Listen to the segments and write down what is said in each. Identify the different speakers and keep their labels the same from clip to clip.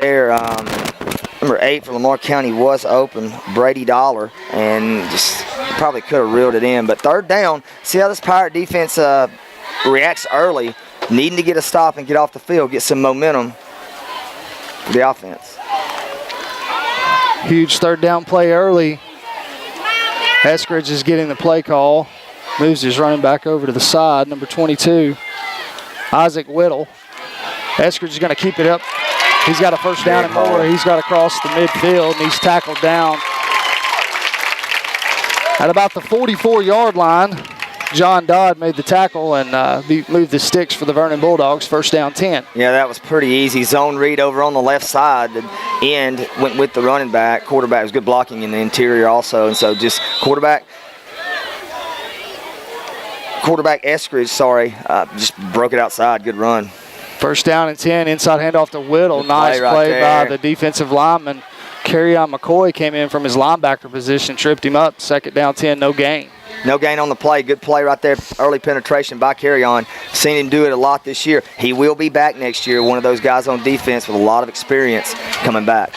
Speaker 1: there, number 8 for Lamar County was open, Brady Dollar, and just probably could have reeled it in. But third down, see how this Pirate defense reacts early, needing to get a stop and get off the field, get some momentum for the offense.
Speaker 2: Huge third down play early. Eskridge is getting the play call. Moves his running back over to the side, number 22, Isaac Whittle. Eskridge is going to keep it up. He's got a first down and more. He's got to cross the midfield, and he's tackled down at about the 44-yard line. John Dodd made the tackle and moved the sticks for the Vernon Bulldogs. First down 10.
Speaker 1: Yeah, that was pretty easy. Zone read over on the left side. The end went with the running back. Quarterback was good blocking in the interior also. And so just quarterback Eskridge, just broke it outside. Good run.
Speaker 2: First down and 10. Inside handoff to Whittle. Nice play by the defensive lineman. Kerryon McCoy came in from his linebacker position, tripped him up. Second down 10, no gain.
Speaker 1: No gain on the play. Good play right there. Early penetration by Kerryon. Seen him do it a lot this year. He will be back next year. One of those guys on defense with a lot of experience coming back.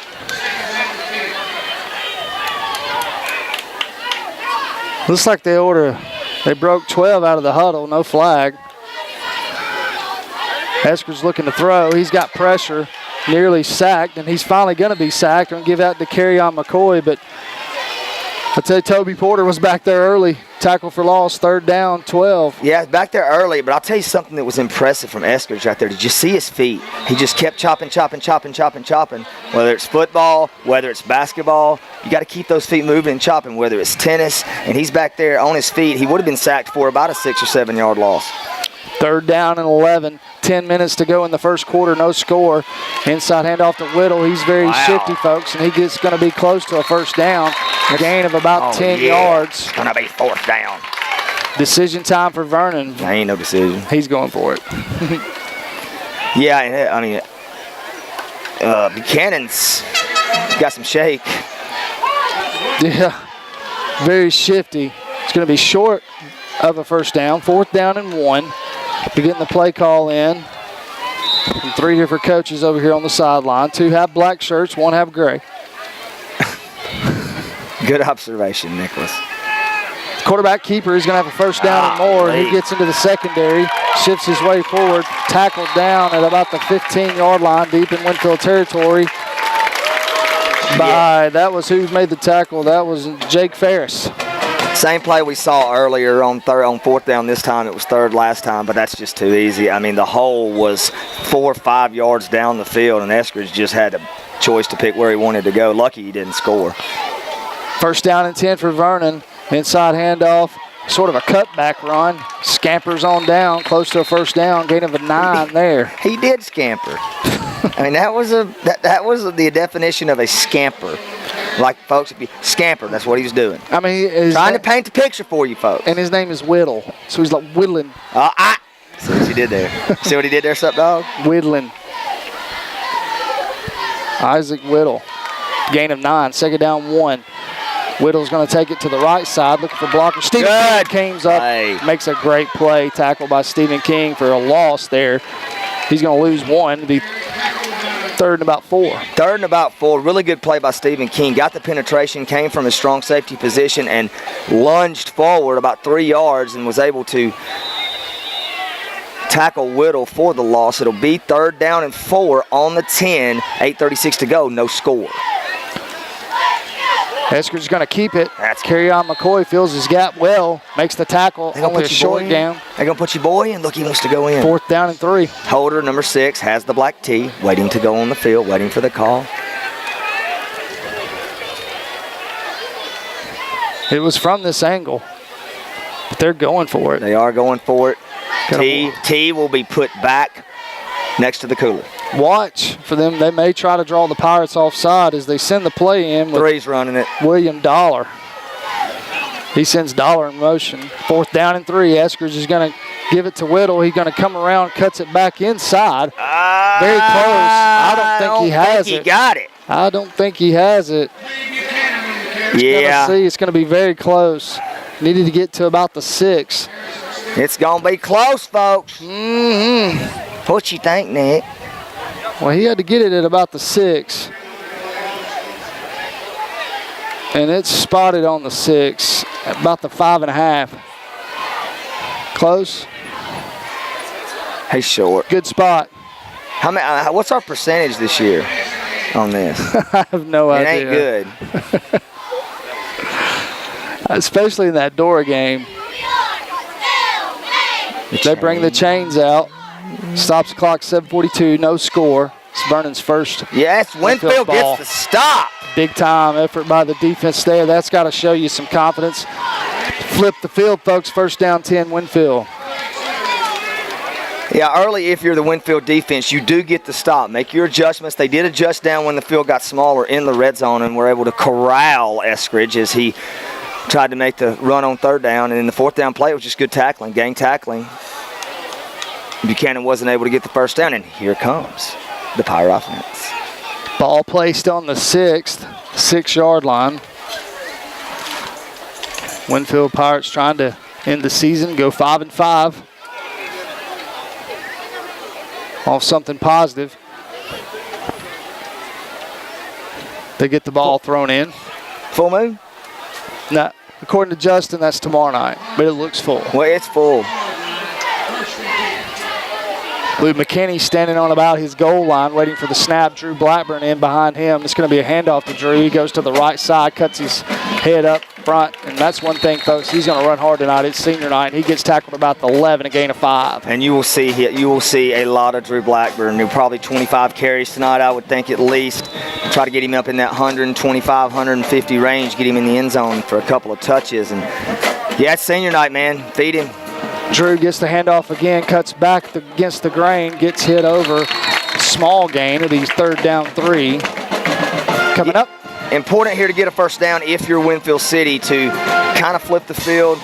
Speaker 2: Looks like they broke 12 out of the huddle. No flag. Eskridge looking to throw. He's got pressure. Nearly sacked, and he's finally going to be sacked. I'm going to give out to Kerryon McCoy, but I'd say Toby Porter was back there early. Tackle for loss, third down, 12.
Speaker 1: Yeah, back there early, but I'll tell you something that was impressive from Eskridge right there. Did you see his feet? He just kept chopping. Whether it's football, whether it's basketball, you got to keep those feet moving and chopping, whether it's tennis, and he's back there on his feet. He would have been sacked for about a 6 or 7 yard loss. Third down and 11. 10 minutes to go in the first quarter, no score. Inside handoff to Whittle. He's very shifty, folks, and he's going to be close to a first down. A gain of about 10 yards. It's going to be fourth down. Decision time for Vernon. There ain't no decision. He's going for it. Yeah, I mean, Buchanan's got some shake. Yeah, very shifty. It's going to be short of a first down. Fourth down and 1. We're getting the play call in from 3 different coaches over here on the sideline. 2 have black shirts, 1 have gray. Good observation, Nicholas. Quarterback keeper is going to have a first down and more. He gets into the secondary, shifts his way forward, tackled down at about the 15-yard line, deep in Winfield territory. That was who made the tackle. That was Jake Ferris. Same play we saw earlier on fourth down. This time it was third last time, but that's just too easy. I mean, the hole was 4 or 5 yards down the field, and Eskridge just had a choice to pick where he wanted to go. Lucky he didn't score. First down and 10 for Vernon. Inside handoff, sort of a cutback run. Scampers on down, close to a first down. Gain of a 9 there. He did scamper. I mean, that was the definition of a scamper. Like, folks, if you scamper, that's what he was doing. I mean, trying to paint the picture for you, folks. And his name is Whittle, so he's like whittling. See what he did there? See what he did there, sup, dog? Whittling. Isaac Whittle. Gain of 9. Second down 1. Whittle's going to take it to the right side, looking for blocker. Stephen King comes up, makes a great play. Tackle by Stephen King for a loss there. He's going to lose 1 to be third and about 4. Third and about 4. Really good play by Stephen King. Got the penetration, came from his strong safety position, and lunged forward about 3 yards and was able to tackle Whittle for the loss. It'll be third down and 4 on the 10. 8:36 to go. No score. Eskridge's going to keep it. Kerryon McCoy fills his gap well, makes the tackle. Only a short down. They're going to put your boy in. Look, he wants to go in. Fourth down and 3. Holder, number 6, has the black tee, waiting to go on the field, waiting for the call. It was from this angle, but they're going for it. They are going for it. T will be put back next to the cooler. Watch for them. They may try to draw the Pirates offside as they send the play in. 3's running it. William Dollar. He sends Dollar in motion. Fourth down and 3. Eskridge is going to give it to Whittle. He's going to come around, cuts it back inside. Very close. I don't think he has it. He got it. I don't think he has it. Yeah. It's going to be very close. Needed to get to about the 6. It's going to be close, folks. What you think, Nick?
Speaker 2: Well, he had to get it at about the 6. And it's spotted on the 6, at about the 5.5. Close.
Speaker 1: He's short.
Speaker 2: Good spot.
Speaker 1: How many? What's our percentage this year on this?
Speaker 2: I have no idea.
Speaker 1: It ain't good.
Speaker 2: Especially in that Dora game. They bring the chains out. Stops the clock, 7:42, no score. It's Vernon's first.
Speaker 1: Yes, Winfield gets the stop.
Speaker 2: Big time effort by the defense there. That's got to show you some confidence. Flip the field, folks. First down 10, Winfield.
Speaker 1: Yeah, early if you're the Winfield defense, you do get the stop. Make your adjustments. They did adjust down when the field got smaller in the red zone and were able to corral Eskridge as he tried to make the run on third down. And in the fourth down play, it was just good tackling, gang tackling. Buchanan wasn't able to get the first down, and here comes the Pirate offense.
Speaker 2: Ball placed on the 6th, 6-yard line. Winfield Pirates trying to end the season, go 5-5. Off something positive. They get the ball thrown in.
Speaker 1: Full moon?
Speaker 2: No, according to Justin, that's tomorrow night, but it looks full.
Speaker 1: Well, it's full.
Speaker 2: Lou McKinney standing on about his goal line, waiting for the snap. Drew Blackburn in behind him. It's going to be a handoff to Drew. He goes to the right side, cuts his head up front, and that's one thing, folks. He's going to run hard tonight. It's senior night, and he gets tackled about the 11, a gain of 5.
Speaker 1: And you will see a lot of Drew Blackburn. He'll probably 25 carries tonight, I would think, at least. Try to get him up in that 125, 150 range, get him in the end zone for a couple of touches. And yeah, it's senior night, man. Feed him.
Speaker 2: Drew gets the handoff again, cuts back against the grain, gets hit over. Small gain. It'll be third down 3. Coming up.
Speaker 1: Important here to get a first down if you're Winfield City to kind of flip the field.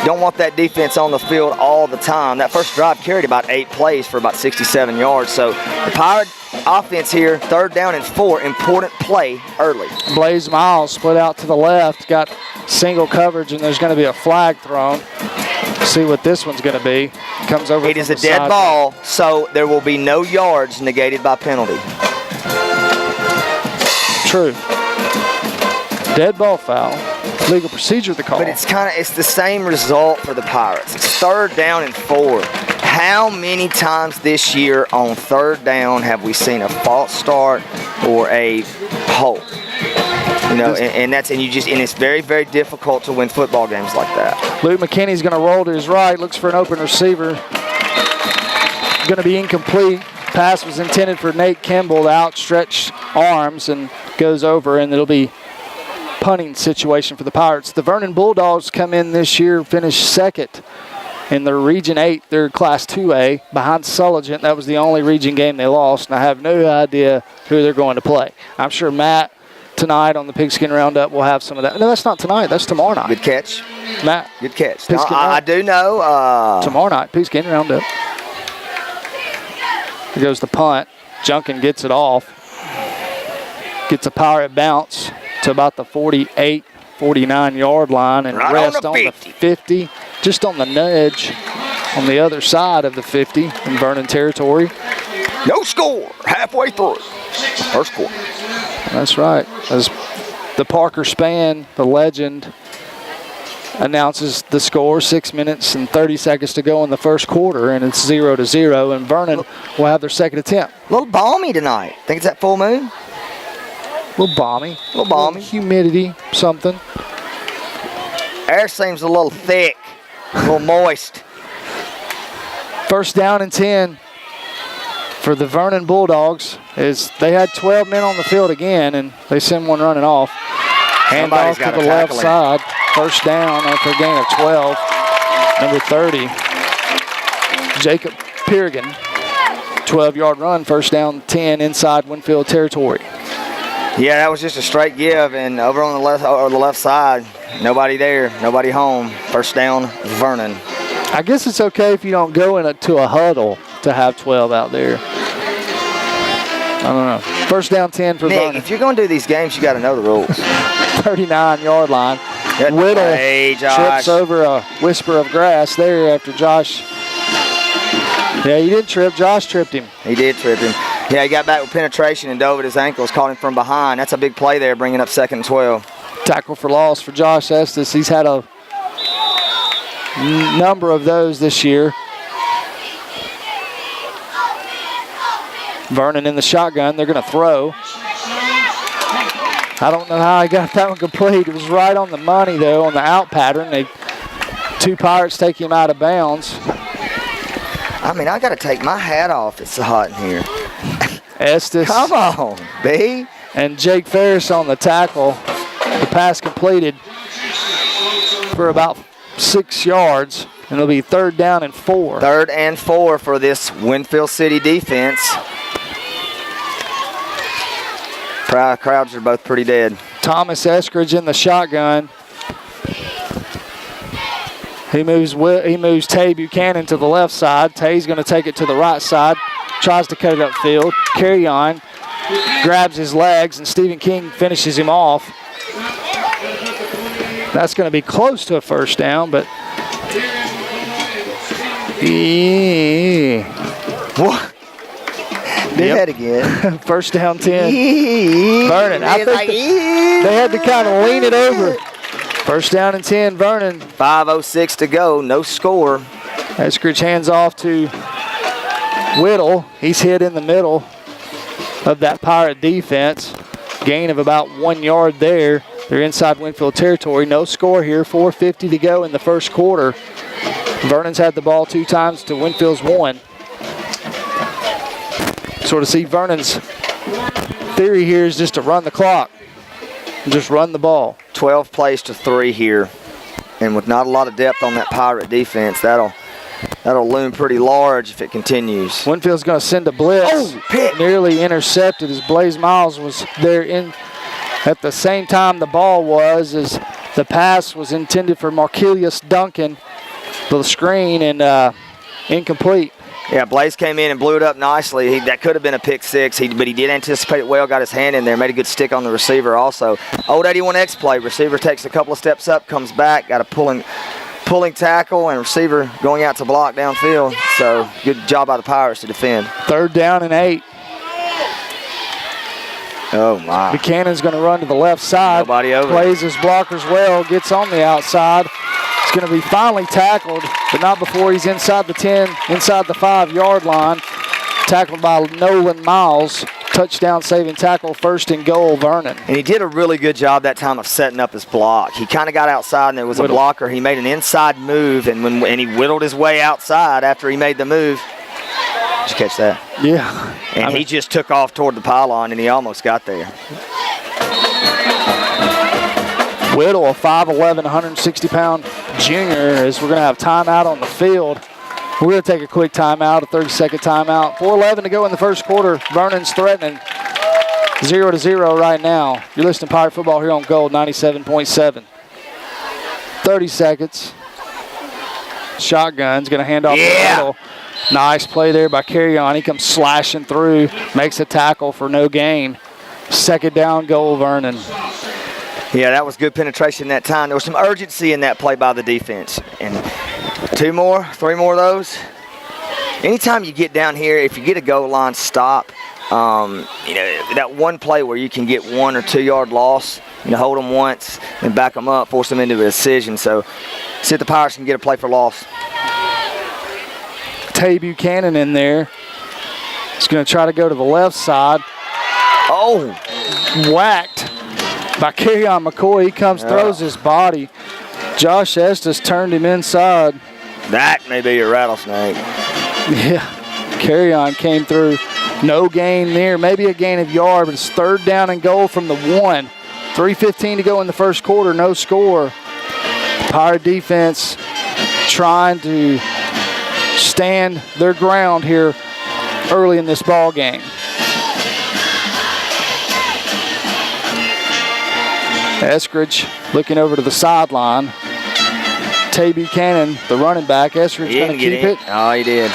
Speaker 1: Don't want that defense on the field all the time. That first drive carried about 8 plays for about 67 yards. So the Pirate offense here, third down and 4, important play early.
Speaker 2: Blaze Miles split out to the left, got single coverage, and there's going to be a flag thrown. See what this one's going to be. Comes over.
Speaker 1: It is a dead ball, so there will be no yards negated by penalty.
Speaker 2: True. Dead ball foul. Legal procedure the call.
Speaker 1: But it's the same result for the Pirates. It's third down and 4. How many times this year on third down have we seen a false start or a hold? You know, and it's very, very difficult to win football games like that.
Speaker 2: Luke McKinney's going to roll to his right, looks for an open receiver. Going to be incomplete. Pass was intended for Nate Kimball to outstretch arms and goes over, and it'll be punting situation for the Pirates. The Vernon Bulldogs come in this year, finished second in the Region 8, their Class 2A, behind Sulligent. That was the only region game they lost, and I have no idea who they're going to play. I'm sure Matt tonight on the Pigskin Roundup will have some of that. No, that's not tonight. That's tomorrow night.
Speaker 1: Good catch.
Speaker 2: Matt.
Speaker 1: Good catch. No, I do know.
Speaker 2: Tomorrow night, Pigskin Roundup. Here goes the punt. Junkin gets it off. Gets a Pirate bounce to about the 48, 49-yard line and
Speaker 1: right
Speaker 2: rest
Speaker 1: on
Speaker 2: the 50. Just on the nudge on the other side of the 50 in Vernon territory.
Speaker 1: No score. Halfway through. First quarter.
Speaker 2: That's right. As the Parker Span, the legend, announces the score, 6 minutes and 30 seconds to go in the first quarter, and it's 0-0, and Vernon will have their second attempt.
Speaker 1: A little balmy tonight. Think it's that full moon?
Speaker 2: A little balmy.
Speaker 1: A little balmy.
Speaker 2: Humidity, something.
Speaker 1: Air seems a little thick, a little moist.
Speaker 2: First down and 10 for the Vernon Bulldogs. Is they had 12 men on the field again, and they send one running off. Hand off to the left side. First down after a gain of 12. Number 30, Jacob Piergan. 12-yard run, first down 10 inside Winfield territory.
Speaker 1: Yeah, that was just a straight give, and over on the left side, nobody there, nobody home. First down, Vernon.
Speaker 2: I guess it's okay if you don't go into a huddle to have 12 out there. I don't know. First down 10 for Vernon.
Speaker 1: If you're going to do these games, you got to know the rules.
Speaker 2: 39-yard line. Whittle trips over a whisper of grass there after Josh. Yeah, he didn't trip. Josh tripped him.
Speaker 1: He did trip him. Yeah, he got back with penetration and dove at his ankles, caught him from behind. That's a big play there, bringing up 2nd and 12.
Speaker 2: Tackle for loss for Josh Estes. He's had a number of those this year. Vernon in the shotgun. They're going to throw. I don't know how he got that one complete. It was right on the money, though, on the out pattern. Two Pirates take him out of bounds.
Speaker 1: I mean, I got to take my hat off. It's so hot in here.
Speaker 2: Estes.
Speaker 1: Come on, B.
Speaker 2: And Jake Ferris on the tackle. The pass completed for about 6 yards. And it'll be 3rd down and 4.
Speaker 1: 3rd and 4 for this Winfield City defense. Crowds are both pretty dead.
Speaker 2: Thomas Eskridge in the shotgun. He moves Tay Buchanan to the left side. Tay's going to take it to the right side. Tries to cut it upfield. Carry on. Grabs his legs, and Stephen King finishes him off. That's going to be close to a 1st down, but...
Speaker 1: What? Did that again.
Speaker 2: 1st down 10. Vernon. I think they had to kind of lean it over. 1st down and 10, Vernon.
Speaker 1: 5:06 to go, no score.
Speaker 2: Eskridge hands off to Whittle. He's hit in the middle of that Pirate defense. Gain of about 1 yard there. They're inside Winfield territory. No score here. 4:50 to go in the 1st quarter. Vernon's had the ball 2 times to Winfield's 1. Sort of see Vernon's theory here is just to run the clock. Just run the ball.
Speaker 1: 12 plays to 3 here. And with not a lot of depth on that Pirate defense, that'll loom pretty large if it continues.
Speaker 2: Winfield's going to send a blitz.
Speaker 1: Oh, pick.
Speaker 2: Nearly intercepted as Blaze Miles was there at the same time the ball was, as the pass was intended for Marquilius Duncan. The screen and incomplete.
Speaker 1: Yeah, Blaze came in and blew it up nicely. That could have been a pick 6, but he did anticipate it well, got his hand in there, made a good stick on the receiver also. Old 81X play. Receiver takes a couple of steps up, comes back, got a pulling tackle, and receiver going out to block downfield. So good job by the Pirates to defend.
Speaker 2: 3rd down and 8.
Speaker 1: Oh, my.
Speaker 2: Buchanan's going to run to the left side.
Speaker 1: Nobody over.
Speaker 2: Plays his blockers well, gets on the outside. He's going to be finally tackled, but not before he's inside the 10, inside the 5-yard line. Tackled by Nolan Miles. Touchdown saving tackle, 1st and goal, Vernon.
Speaker 1: And he did a really good job that time of setting up his block. He kind of got outside, and there was a blocker. He made an inside move, and he whittled his way outside after he made the move. Did you catch that?
Speaker 2: Yeah.
Speaker 1: And he just took off toward the pylon, and he almost got there.
Speaker 2: Whittle, a 5'11", 160-pound junior, as we're going to have timeout on the field. We're going to take a quick timeout, a 30-second timeout. 4:11 to go in the 1st quarter. Vernon's threatening 0-0 right now. You're listening to Pirate Football here on Gold 97.7. 30 seconds. Shotgun's going to hand off to Whittle. Nice play there by Carrion. He comes slashing through, makes a tackle for no gain. 2nd down goal, Vernon.
Speaker 1: Yeah, that was good penetration that time. There was some urgency in that play by the defense. And 2 more, 3 more of those. Anytime you get down here, if you get a goal line stop, that one play where you can get 1 or 2 yard loss, hold them once and back them up, force them into a decision. So see if the Pirates can get a play for loss.
Speaker 2: Tay Buchanan in there. He's going to try to go to the left side.
Speaker 1: Oh!
Speaker 2: Whacked by Carrion McCoy. He comes, throws his body. Josh Estes turned him inside. That
Speaker 1: may be a rattlesnake.
Speaker 2: Yeah. Carrion came through. No gain there. Maybe a gain of yard, but it's 3rd down and goal from the 1. 3:15 to go in the 1st quarter. No score. Pirate defense trying to stand their ground here early in this ball game. Eskridge looking over to the sideline. Tay Buchanan, the running back. Eskridge going to keep it.
Speaker 1: Oh, he did.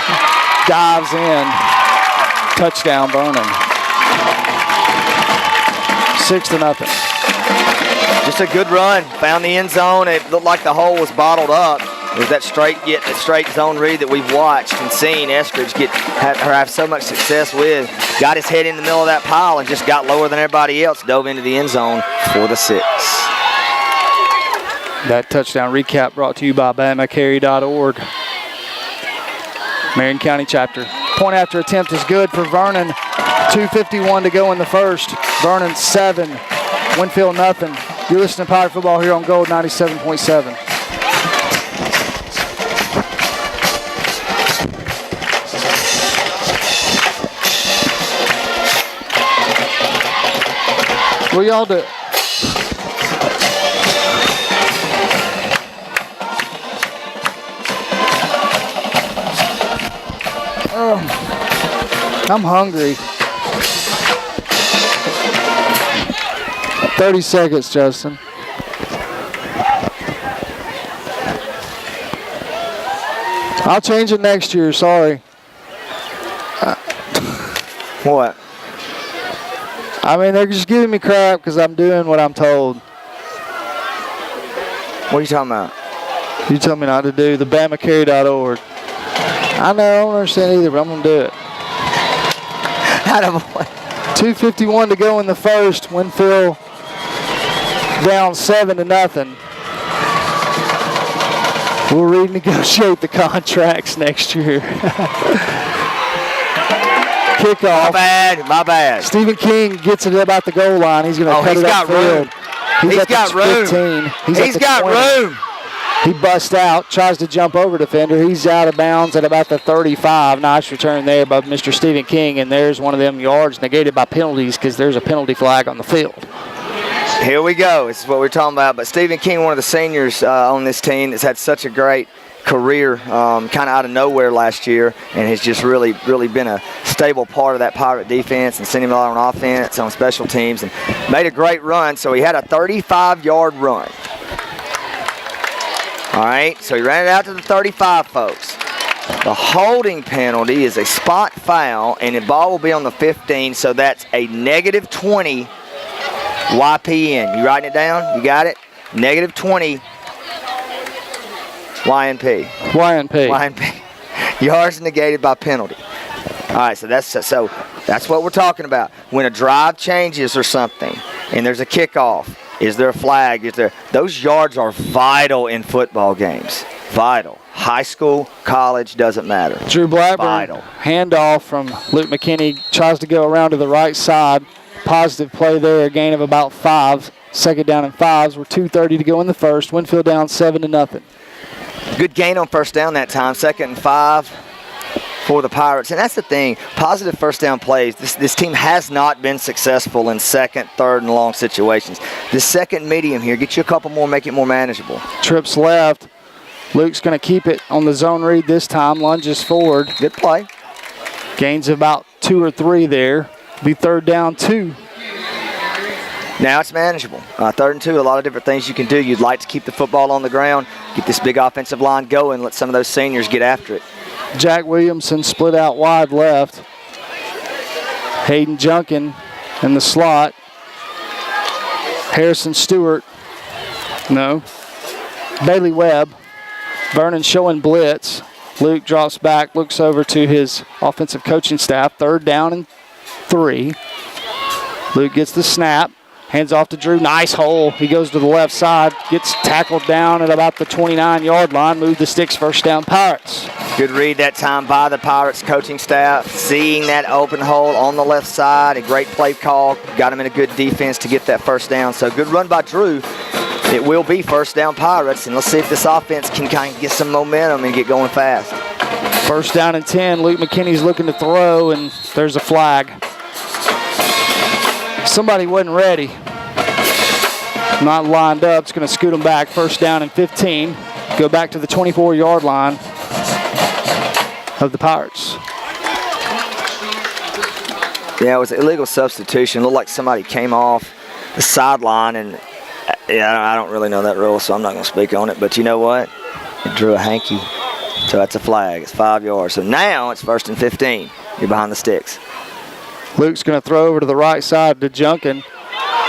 Speaker 2: Dives in. Touchdown, Vernon. 6-0.
Speaker 1: Just a good run. Found the end zone. It looked like the hole was bottled up. With that straight zone read that we've watched and seen Eskridge have so much success with. Got his head in the middle of that pile and just got lower than everybody else. Dove into the end zone for the 6.
Speaker 2: That touchdown recap brought to you by BamaCarry.org. Marion County chapter. Point after attempt is good for Vernon. 2:51 to go in the first. Vernon 7, Winfield nothing. You're listening to Pirate Football here on Gold 97.7. What y'all do? I'm hungry. 30 seconds, Justin. I'll change it next year, sorry.
Speaker 1: What?
Speaker 2: I mean, they're just giving me crap because I'm doing what I'm told.
Speaker 1: What are you talking about?
Speaker 2: You tell me not to do the BamaCarry.org. I know, I don't understand either, but I'm going to do it. 2:51 to go in the first. Winfield down 7-0. We'll renegotiate the contracts next year. Kickoff.
Speaker 1: My bad.
Speaker 2: Stephen King gets it about the goal line. He's going to cut it upfield.
Speaker 1: He's got room. He's got room.
Speaker 2: He busts out, tries to jump over defender. He's out of bounds at about the 35. Nice return there by Mr. Stephen King, and there's one of them yards negated by penalties because there's a penalty flag on the field.
Speaker 1: Here we go. This is what we're talking about. But Stephen King, one of the seniors on this team that's had such a great career kind of out of nowhere last year and has just really been a stable part of that Pirate defense and sent him out on offense, on special teams, and made a great run. So he had a 35-yard run. All right, so he ran it out to the 35, folks. The holding penalty is a spot foul, and the ball will be on the 15, so that's a -20 YPN. You writing it down? You got it? -20 YNP. YNP. Yards negated by penalty. All right, so that's what we're talking about. When a drive changes or something, and there's a kickoff, is there a flag? Those yards are vital in football games. Vital. High school, college, doesn't matter.
Speaker 2: Drew Blackburn,
Speaker 1: vital.
Speaker 2: Handoff from Luke McKinney, tries to go around to the right side. Positive play there, a gain of about 5. Second down and 5s. We're 2:30 to go in the first. Winfield down 7-0.
Speaker 1: Good gain on first down that time. 2nd and 5 for the Pirates. And that's the thing. Positive first down plays. This team has not been successful in 2nd, 3rd, and long situations. This second medium here, get you a couple more, make it more manageable.
Speaker 2: Trips left. Luke's going to keep it on the zone read this time. Lunges forward.
Speaker 1: Good play.
Speaker 2: Gains about 2 or 3 there. Be 3rd down 2.
Speaker 1: Now it's manageable. 3rd and 2, a lot of different things you can do. You'd like to keep the football on the ground, get this big offensive line going, let some of those seniors get after it.
Speaker 2: Jack Williamson split out wide left. Hayden Junkin in the slot. Harrison Stewart. No. Bailey Webb. Vernon showing blitz. Luke drops back, looks over to his offensive coaching staff. 3rd down and 3. Luke gets the snap. Hands off to Drew. Nice hole. He goes to the left side. Gets tackled down at about the 29-yard line. Move the sticks. First down, Pirates.
Speaker 1: Good read that time by the Pirates coaching staff. Seeing that open hole on the left side. A great play call. Got him in a good defense to get that first down. So good run by Drew. It will be first down Pirates. And let's see if this offense can kind of get some momentum and get going fast.
Speaker 2: First down and 10. Luke McKinney's looking to throw, and there's a flag. Somebody wasn't ready. Not lined up. It's going to scoot them back. First down and 15. Go back to the 24-yard line of the Pirates.
Speaker 1: Yeah, it was an illegal substitution. It looked like somebody came off the sideline, and I don't really know that rule, so I'm not going to speak on it. But you know what? It drew a hanky. So that's a flag. It's 5 yards. So now it's 1st and 15. You're behind the sticks.
Speaker 2: Luke's going to throw over to the right side to Junkin.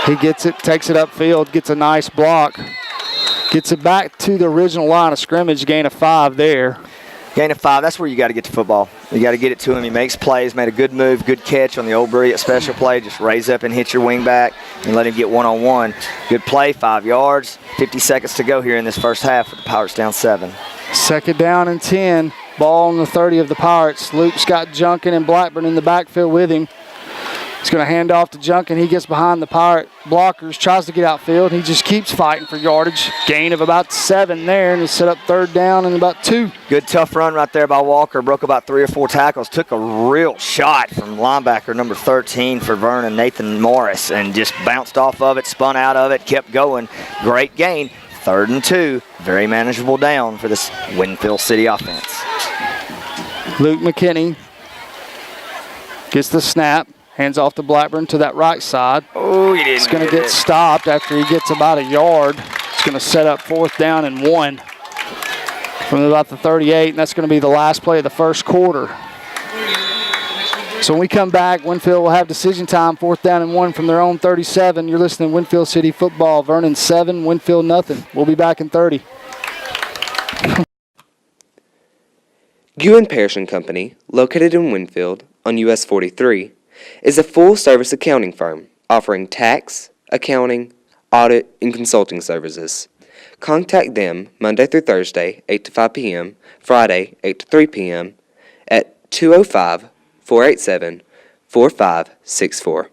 Speaker 2: He gets it, takes it upfield, gets a nice block Gets it back to the original line of scrimmage, gain of 5 there.
Speaker 1: Gain of 5, that's where you got to get the football. You got to get it to him. He makes plays, made a good move, good catch on the old brilliant special play. Just raise up and hit your wing back and let him get one-on-one. Good play, 5 yards. 50 seconds to go here in this first half with the Pirates down 7.
Speaker 2: 2nd down and 10. Ball on the 30 of the Pirates. Luke's got Junkin and Blackburn in the backfield with him. He's going to hand off to Junkin. He gets behind the Pirate blockers, tries to get outfield. He just keeps fighting for yardage. Gain of about 7 there, and he set up 3rd down and about 2.
Speaker 1: Good tough run right there by Walker. Broke about 3 or 4 tackles. Took a real shot from linebacker number 13 for Vernon, Nathan Morris, and just bounced off of it, spun out of it, kept going. Great gain. 3rd and 2. Very manageable down for this Winfield City offense.
Speaker 2: Luke McKinney gets the snap. Hands off to Blackburn to that right side.
Speaker 1: Oh, he didn't.
Speaker 2: He's going to get stopped after he gets about a yard. It's going to set up 4th down and 1 from about the 38, and that's going to be the last play of the first quarter. So when we come back, Winfield will have decision time, 4th down and 1 from their own 37. You're listening to Winfield City Football. Vernon 7, Winfield nothing. We'll be back in 30.
Speaker 3: Ewan Parrish & Company, located in Winfield on US 43, is a full-service accounting firm offering tax, accounting, audit, and consulting services. Contact them Monday through Thursday, 8 to 5 p.m., Friday, 8 to 3 p.m. at 205-487-4564.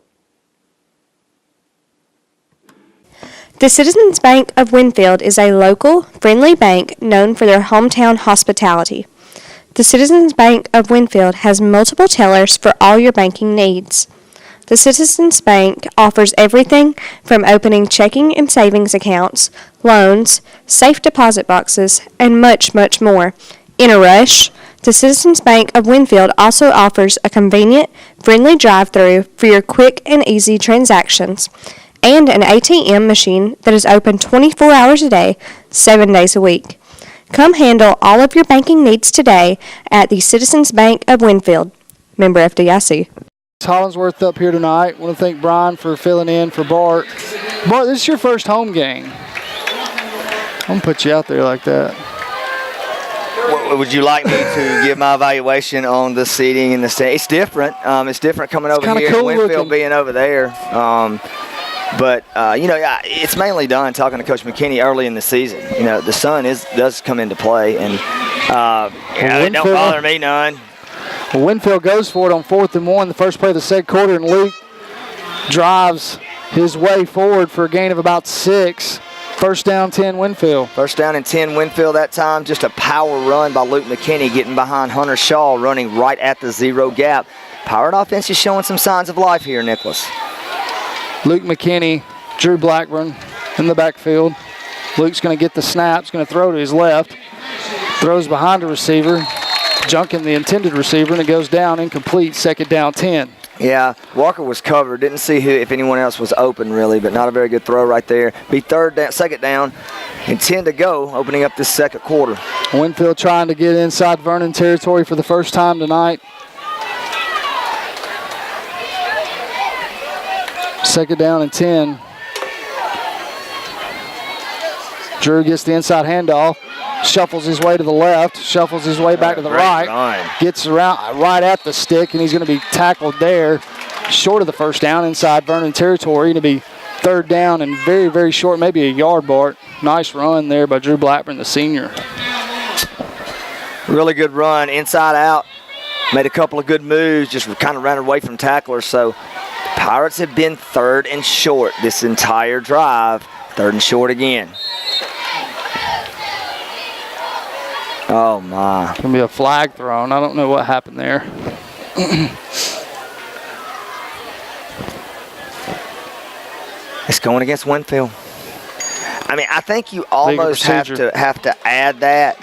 Speaker 4: The Citizens Bank of Winfield is a local, friendly bank known for their hometown hospitality. The Citizens Bank of Winfield has multiple tellers for all your banking needs. The Citizens Bank offers everything from opening checking and savings accounts, loans, safe deposit boxes, and much, much more. In a rush, the Citizens Bank of Winfield also offers a convenient, friendly drive-thru for your quick and easy transactions, and an ATM machine that is open 24 hours a day, 7 days a week. Come handle all of your banking needs today at the Citizens Bank of Winfield. Member FDIC.
Speaker 2: Hollinsworth up here tonight. Want to thank Brian for filling in for Bart. Bart, this is your first home game. I'm going to put you out there like that.
Speaker 1: Would you like me to give my evaluation on the seating and the stand? It's different. It's different coming over here.
Speaker 2: Cool
Speaker 1: Winfield
Speaker 2: looking.
Speaker 1: being over there. But it's mainly done talking to Coach McKinney early in the season. You know, the sun does come into play, and it don't bother me none.
Speaker 2: Well, Winfield goes for it on 4th and 1, the first play of the second quarter, and Luke drives his way forward for a gain of about 6. 1st down, 10, Winfield.
Speaker 1: 1st down and 10, Winfield that time. Just a power run by Luke McKinney, getting behind Hunter Shaw, running right at the 0 gap. Pirate offense is showing some signs of life here, Nicholas.
Speaker 2: Luke McKinney, Drew Blackburn in the backfield. Luke's going to get the snaps, going to throw to his left. Throws behind the receiver, junking the intended receiver, and it goes down incomplete, 2nd down, 10.
Speaker 1: Yeah, Walker was covered. Didn't see if anyone else was open, really, but not a very good throw right there. Be 2nd down, and 10 to go, opening up this second quarter.
Speaker 2: Winfield trying to get inside Vernon territory for the first time tonight. 2nd down and 10. Drew gets the inside handoff, shuffles his way to the left, shuffles his way back to the right, gets around right at the stick, and he's going to be tackled there, short of the 1st down, inside Vernon territory. Going to be 3rd down and very, very short, maybe a yard, Bart. Nice run there by Drew Blackburn, the senior.
Speaker 1: Really good run, inside out. Made a couple of good moves, just kind of ran away from tacklers. So Pirates have been 3rd and short this entire drive. 3rd and short again. Oh, my.
Speaker 2: It's going to be a flag thrown. I don't know what happened there.
Speaker 1: It's going against Winfield. I mean, I think you almost have to add that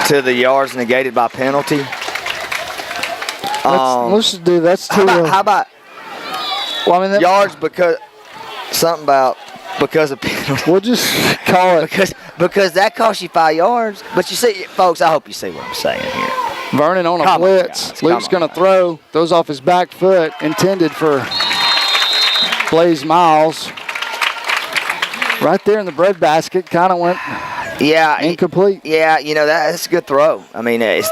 Speaker 1: to the yards negated by penalty.
Speaker 2: Let's just do that.
Speaker 1: How about yards because of penalty?
Speaker 2: We'll just call it
Speaker 1: because that costs you 5 yards. But you see, folks, I hope you see what I'm saying here.
Speaker 2: Vernon on a blitz. Luke's going to throw. Throws off his back foot, intended for Blaze Miles. right there in the breadbasket, kind of went incomplete.
Speaker 1: Yeah, that's a good throw. I mean, there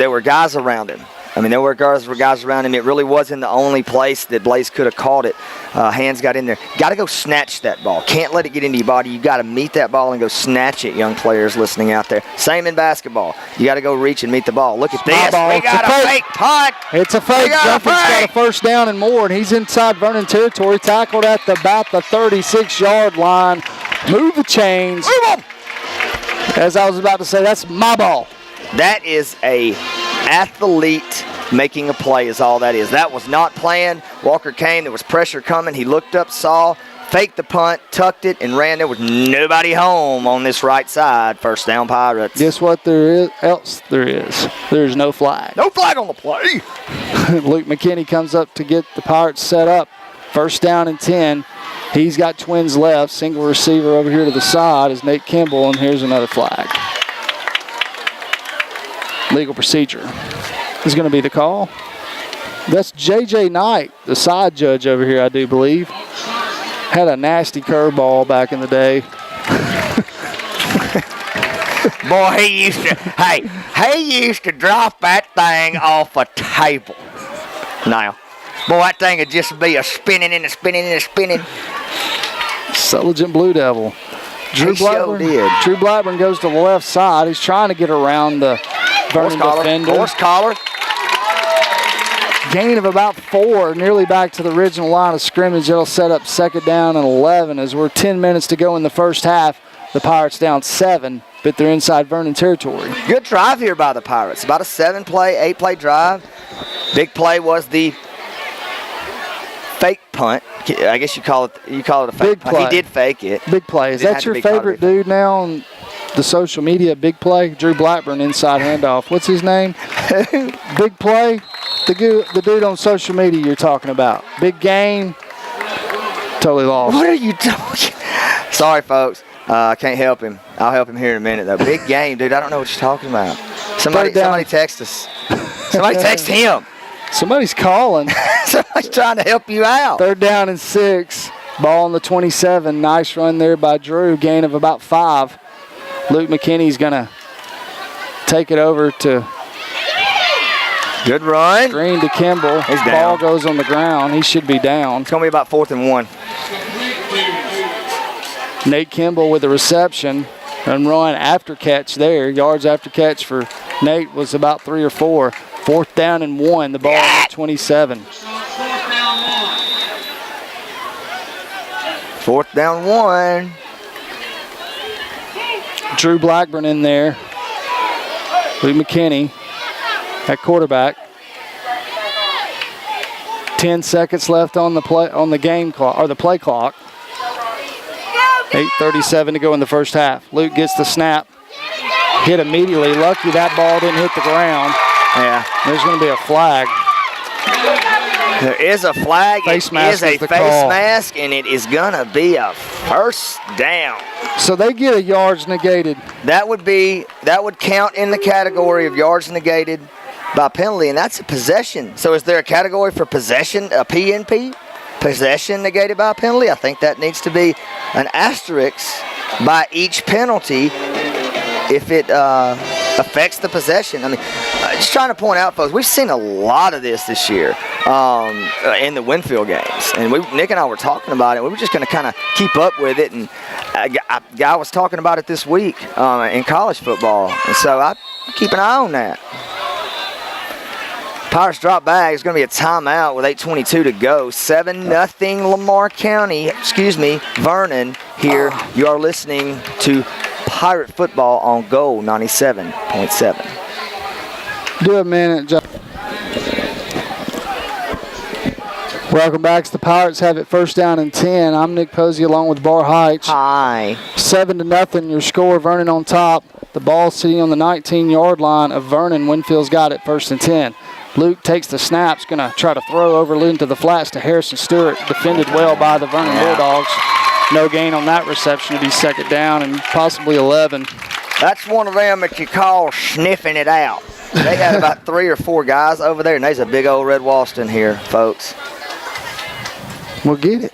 Speaker 1: were guys around him. There were guys around him. It really wasn't the only place that Blaze could have caught it. Hands got in there. Got to go snatch that ball. Can't let it get into your body. You got to meet that ball and go snatch it, young players listening out there. Same in basketball. You got to go reach and meet the ball. Look at this. We got a fake punt.
Speaker 2: It's a fake. Jumping's got a first down and more, and he's inside Vernon territory. Tackled at about the 36-yard line. Move the chains.
Speaker 1: Move 'em.
Speaker 2: As I was about to say, that's my ball.
Speaker 1: That is a athlete making a play is all that is. That was not planned. Walker came. There was pressure coming. He looked up, saw, faked the punt, tucked it, and ran. There was nobody home on this right side. First down, Pirates.
Speaker 2: Guess what there is? There's no flag.
Speaker 1: No flag on the play.
Speaker 2: Luke McKinney comes up to get the Pirates set up. First down and 10. He's got twins left. Single receiver over here to the side is Nate Kimball, and here's another flag. Legal procedure is going to be the call. That's J.J. Knight, the side judge over here, I do believe. Had a nasty curveball back in the day.
Speaker 1: Boy, he used to drop that thing off a table. Now, boy, that thing would just be a spinning and a spinning and a spinning.
Speaker 2: Intelligent Blue Devil. Drew Blackburn goes to the left side. He's trying to get around the Vernon defender.
Speaker 1: Horse collar.
Speaker 2: Gain of about 4, nearly back to the original line of scrimmage. It'll set up second down and 11 as we're 10 minutes to go in the first half. The Pirates down 7, but they're inside Vernon territory.
Speaker 1: Good drive here by the Pirates. About a 7-play, 8-play drive. Big play was the fake punt. I guess you call it a fake
Speaker 2: big
Speaker 1: punt.
Speaker 2: Play.
Speaker 1: He did fake it.
Speaker 2: Big play. Is that your favorite dude now on the social media? Big play. Drew Blackburn inside handoff. What's his name? Big play. The dude on social media you're talking about. Big game. Totally lost.
Speaker 1: What are you talking? Sorry, folks. I can't help him. I'll help him here in a minute, though. Big game, dude. I don't know what you're talking about. Somebody text us. Somebody text him.
Speaker 2: Somebody's calling.
Speaker 1: Somebody's trying to help you out.
Speaker 2: Third down and 6. Ball on the 27. Nice run there by Drew. Gain of about 5. Luke McKinney's going to take it over to
Speaker 1: good run.
Speaker 2: Green to Kimball.
Speaker 1: He's down.
Speaker 2: Ball goes on the ground. He should be down.
Speaker 1: It's going to be about 4th and 1.
Speaker 2: Nate Kimball with the reception and run after catch there. Yards after catch for Nate was about 3 or 4. 4th down and 1. The ball on the 27.
Speaker 1: 4th down 1.
Speaker 2: Drew Blackburn in there. Luke McKinney at quarterback. 10 seconds left on the game clock or the play clock. 8:37 to go in the first half. Luke gets the snap. Hit immediately. Lucky that ball didn't hit the ground.
Speaker 1: Yeah.
Speaker 2: There's going to be a flag.
Speaker 1: There is a flag.
Speaker 2: Face mask
Speaker 1: it is a face mask, and it is going to be a first down.
Speaker 2: So they get a yards negated.
Speaker 1: That would count in the category of yards negated by penalty, and that's a possession. So is there a category for possession, a PNP? Possession negated by a penalty? I think that needs to be an asterisk by each penalty if it affects the possession. I mean, just trying to point out, folks, we've seen a lot of this year in the Winfield games. And Nick and I were talking about it. We were just going to kind of keep up with it. And a guy was talking about it this week in college football. And so I keep an eye on that. Pirates drop back. It's going to be a timeout with 8:22 to go. 7-0 Lamar County. Vernon here. You are listening to Pirate Football on Gold 97.7.
Speaker 2: Do a minute, John. Welcome back. The Pirates have it first down and 10. I'm Nick Posey along with Bar Heights.
Speaker 1: Hi.
Speaker 2: 7-0 your score. Vernon on top. The ball sitting on the 19-yard line of Vernon. Winfield's got it first and 10. Luke takes the snaps, going to try to throw over into the flats to Harrison Stewart. Defended well by the Vernon Bulldogs. No gain on that reception. It'll be second down and possibly 11.
Speaker 1: That's one of them that you call sniffing it out. They had about 3 or 4 guys over there, and there's a big old Red Walston here, folks.
Speaker 2: We'll get it.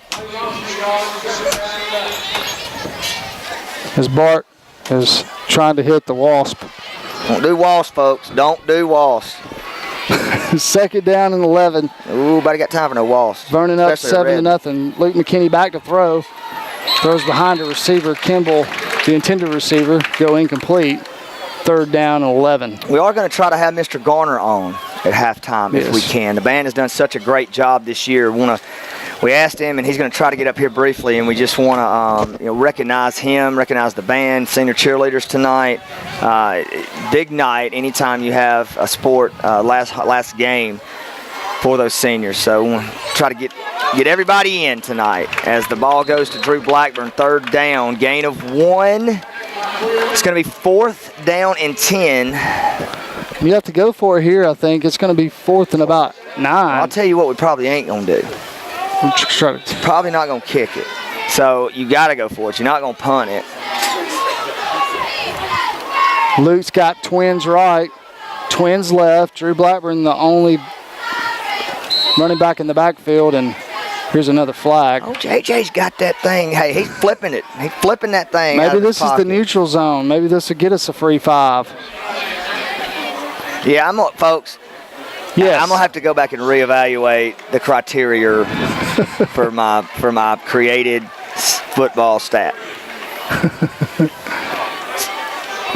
Speaker 2: As Bart is trying to hit the Wasp.
Speaker 1: Don't do Wasp, folks. Don't do Wasp.
Speaker 2: 2nd down and 11.
Speaker 1: Ooh, buddy got time for no Wasp.
Speaker 2: Vernon up
Speaker 1: Especially
Speaker 2: 7-0. Luke McKinney back to throw. Throws behind the receiver. Kimball, the intended receiver, go incomplete. 3rd down and 11.
Speaker 1: We are going to try to have Mr. Garner on at halftime if we can. The band has done such a great job this year. We asked him, and he's going to try to get up here briefly, and we just want to recognize him, recognize the band, senior cheerleaders tonight. Big night anytime you have a sport last game for those seniors. So we want to try to get everybody in tonight as the ball goes to Drew Blackburn, 3rd down, gain of 1. It's going to be 4th down and 10.
Speaker 2: You have to go for it here, I think. It's going to be 4th and about 9.
Speaker 1: I'll tell you what we probably ain't going to do. Probably not going to kick it. So you got to go for it. You're not going to punt it.
Speaker 2: Luke's got twins right, twins left. Drew Blackburn, the only running back in the backfield, and here's another flag.
Speaker 1: Oh, JJ's got that thing. Hey, he's flipping it. He's flipping that thing.
Speaker 2: Maybe this is the neutral zone. Maybe this will get us a free 5.
Speaker 1: Yeah, folks.
Speaker 2: Yes.
Speaker 1: I'm gonna have to go back and reevaluate the criteria for my created football stat.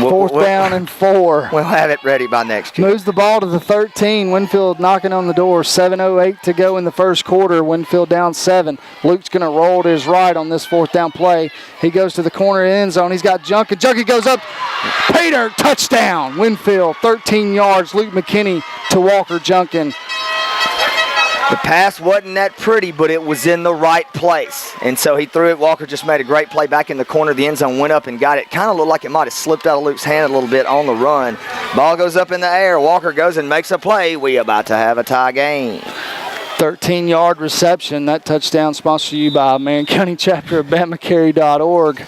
Speaker 2: 4th down and 4.
Speaker 1: We'll have it ready by next year.
Speaker 2: Moves the ball to the 13. Winfield knocking on the door. 7:08 to go in the first quarter. Winfield down 7. Luke's going to roll to his right on this 4th down play. He goes to the corner end zone. He's got Junkin. Junkin goes up. Peter, touchdown. Winfield, 13 yards. Luke McKinney to Walker Junkin.
Speaker 1: The pass wasn't that pretty, but it was in the right place. And so he threw it. Walker just made a great play back in the corner of the end zone, went up and got it. Kind of looked like it might have slipped out of Luke's hand a little bit on the run. Ball goes up in the air. Walker goes and makes a play. We about to have a tie game.
Speaker 2: 13-yard reception. That touchdown sponsored to you by Marion County chapter of BamaCarry.org.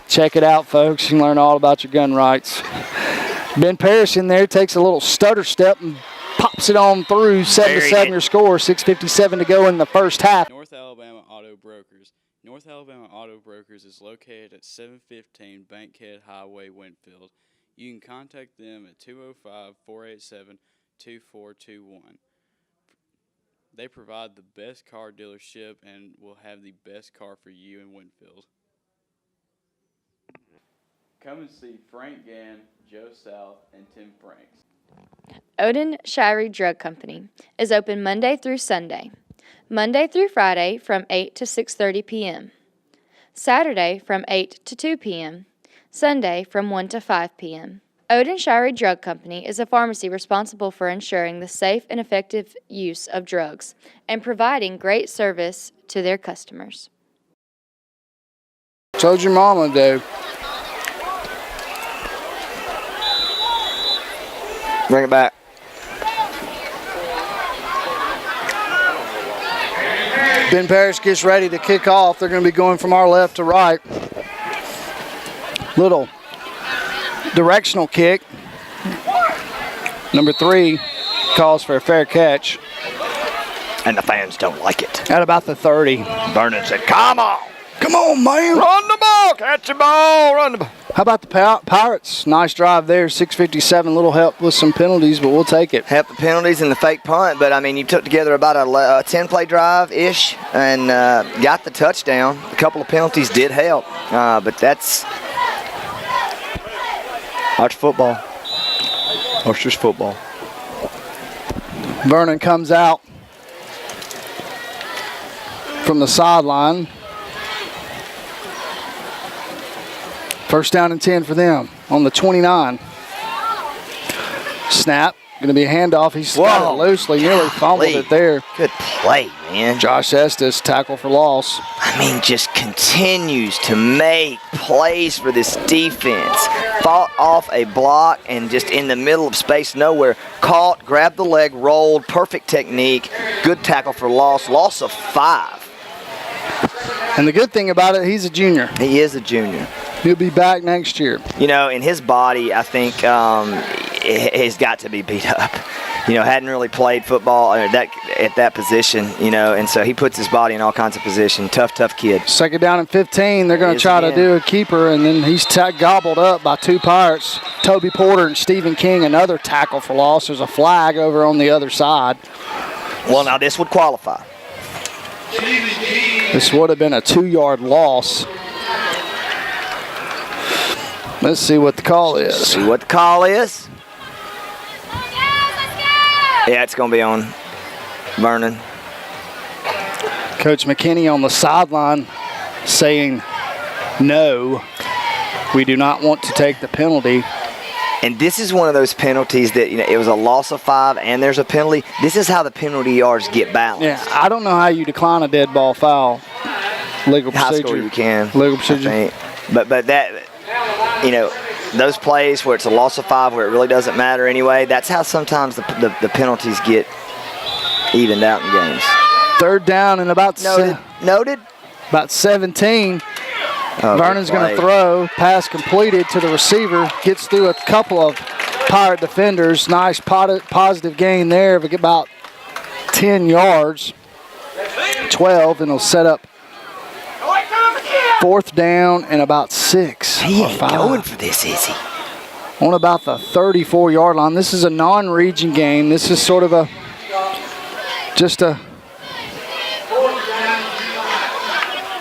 Speaker 2: Check it out, folks. You can learn all about your gun rights. Ben Parrish in there takes a little stutter step and pops it on through. 7-7 your score. 6:57 to go in the first half.
Speaker 5: North Alabama Auto Brokers. North Alabama Auto Brokers is located at 715 Bankhead Highway, Winfield. You can contact them at 205-487-2421. They provide the best car dealership and will have the best car for you in Winfield. Come and see Frank Gann, Joe South, and Tim Franks.
Speaker 6: Odin Shirey Drug Company is open Monday through Sunday. Monday through Friday from 8 to 6:30 p.m. Saturday from 8 to 2 p.m. Sunday from 1 to 5 p.m. Odin Shirey Drug Company is a pharmacy responsible for ensuring the safe and effective use of drugs and providing great service to their customers.
Speaker 2: Told your mama, dude.
Speaker 1: Bring it back.
Speaker 2: Ben Parrish gets ready to kick off. They're going to be going from our left to right. Little directional kick. Number 3 calls for a fair catch.
Speaker 1: And the fans don't like it.
Speaker 2: At about the 30.
Speaker 1: Vernon said, come on.
Speaker 2: Come on, man.
Speaker 1: Run the ball. Catch the ball. Run the ball.
Speaker 2: How about the Pirates? Nice drive there, 6:57. Little help with some penalties, but we'll take it.
Speaker 1: Help the penalties and the fake punt, but, I mean, you took together about a 10-play drive-ish and got the touchdown. A couple of penalties did help, but that's arch football. Archer's football.
Speaker 2: Vernon comes out from the sideline. First down and 10 for them on the 29. Snap. Going to be a handoff. He's got it loosely. Nearly fumbled it there.
Speaker 1: Good play, man.
Speaker 2: Josh Estes, tackle for loss.
Speaker 1: I mean, just continues to make plays for this defense. Fought off a block and just in the middle of space nowhere. Caught, grabbed the leg, rolled. Perfect technique. Good tackle for loss. Loss of 5.
Speaker 2: And the good thing about it, he's a junior.
Speaker 1: He is a junior.
Speaker 2: He'll be back next year.
Speaker 1: You know, in his body, I think has got to be beat up. hadn't really played football at that position, and so he puts his body in all kinds of position. Tough kid.
Speaker 2: Second down and 15. They're going to try to do a keeper, and then he's gobbled up by two Pirates. Toby Porter and Stephen King, another tackle for loss. There's a flag over on the other side.
Speaker 1: Well, now this would qualify.
Speaker 2: This would have been a 2-yard loss. Let's see what the call is.
Speaker 1: Yeah, it's going to be on Vernon.
Speaker 2: Coach McKinney on the sideline saying, no, we do not want to take the penalty.
Speaker 1: And this is one of those penalties that, it was a loss of 5 and there's a penalty. This is how the penalty yards get balanced.
Speaker 2: Yeah, I don't know how you decline a dead ball foul. Legal procedure.
Speaker 1: High school you can.
Speaker 2: Legal procedure.
Speaker 1: I think. But that, those plays where it's a loss of 5 where it really doesn't matter anyway, that's how sometimes the penalties get evened out in games.
Speaker 2: Third down and about
Speaker 1: Noted.
Speaker 2: About 17.
Speaker 1: Oh,
Speaker 2: Vernon's going to throw. Pass completed to the receiver. Gets through a couple of Pirate defenders. Nice positive gain there of about 10 yards. 12, and he'll set up fourth down and about 6.
Speaker 1: He ain't going for this, is he?
Speaker 2: On about the 34-yard line. This is a non-region game. This is sort of just a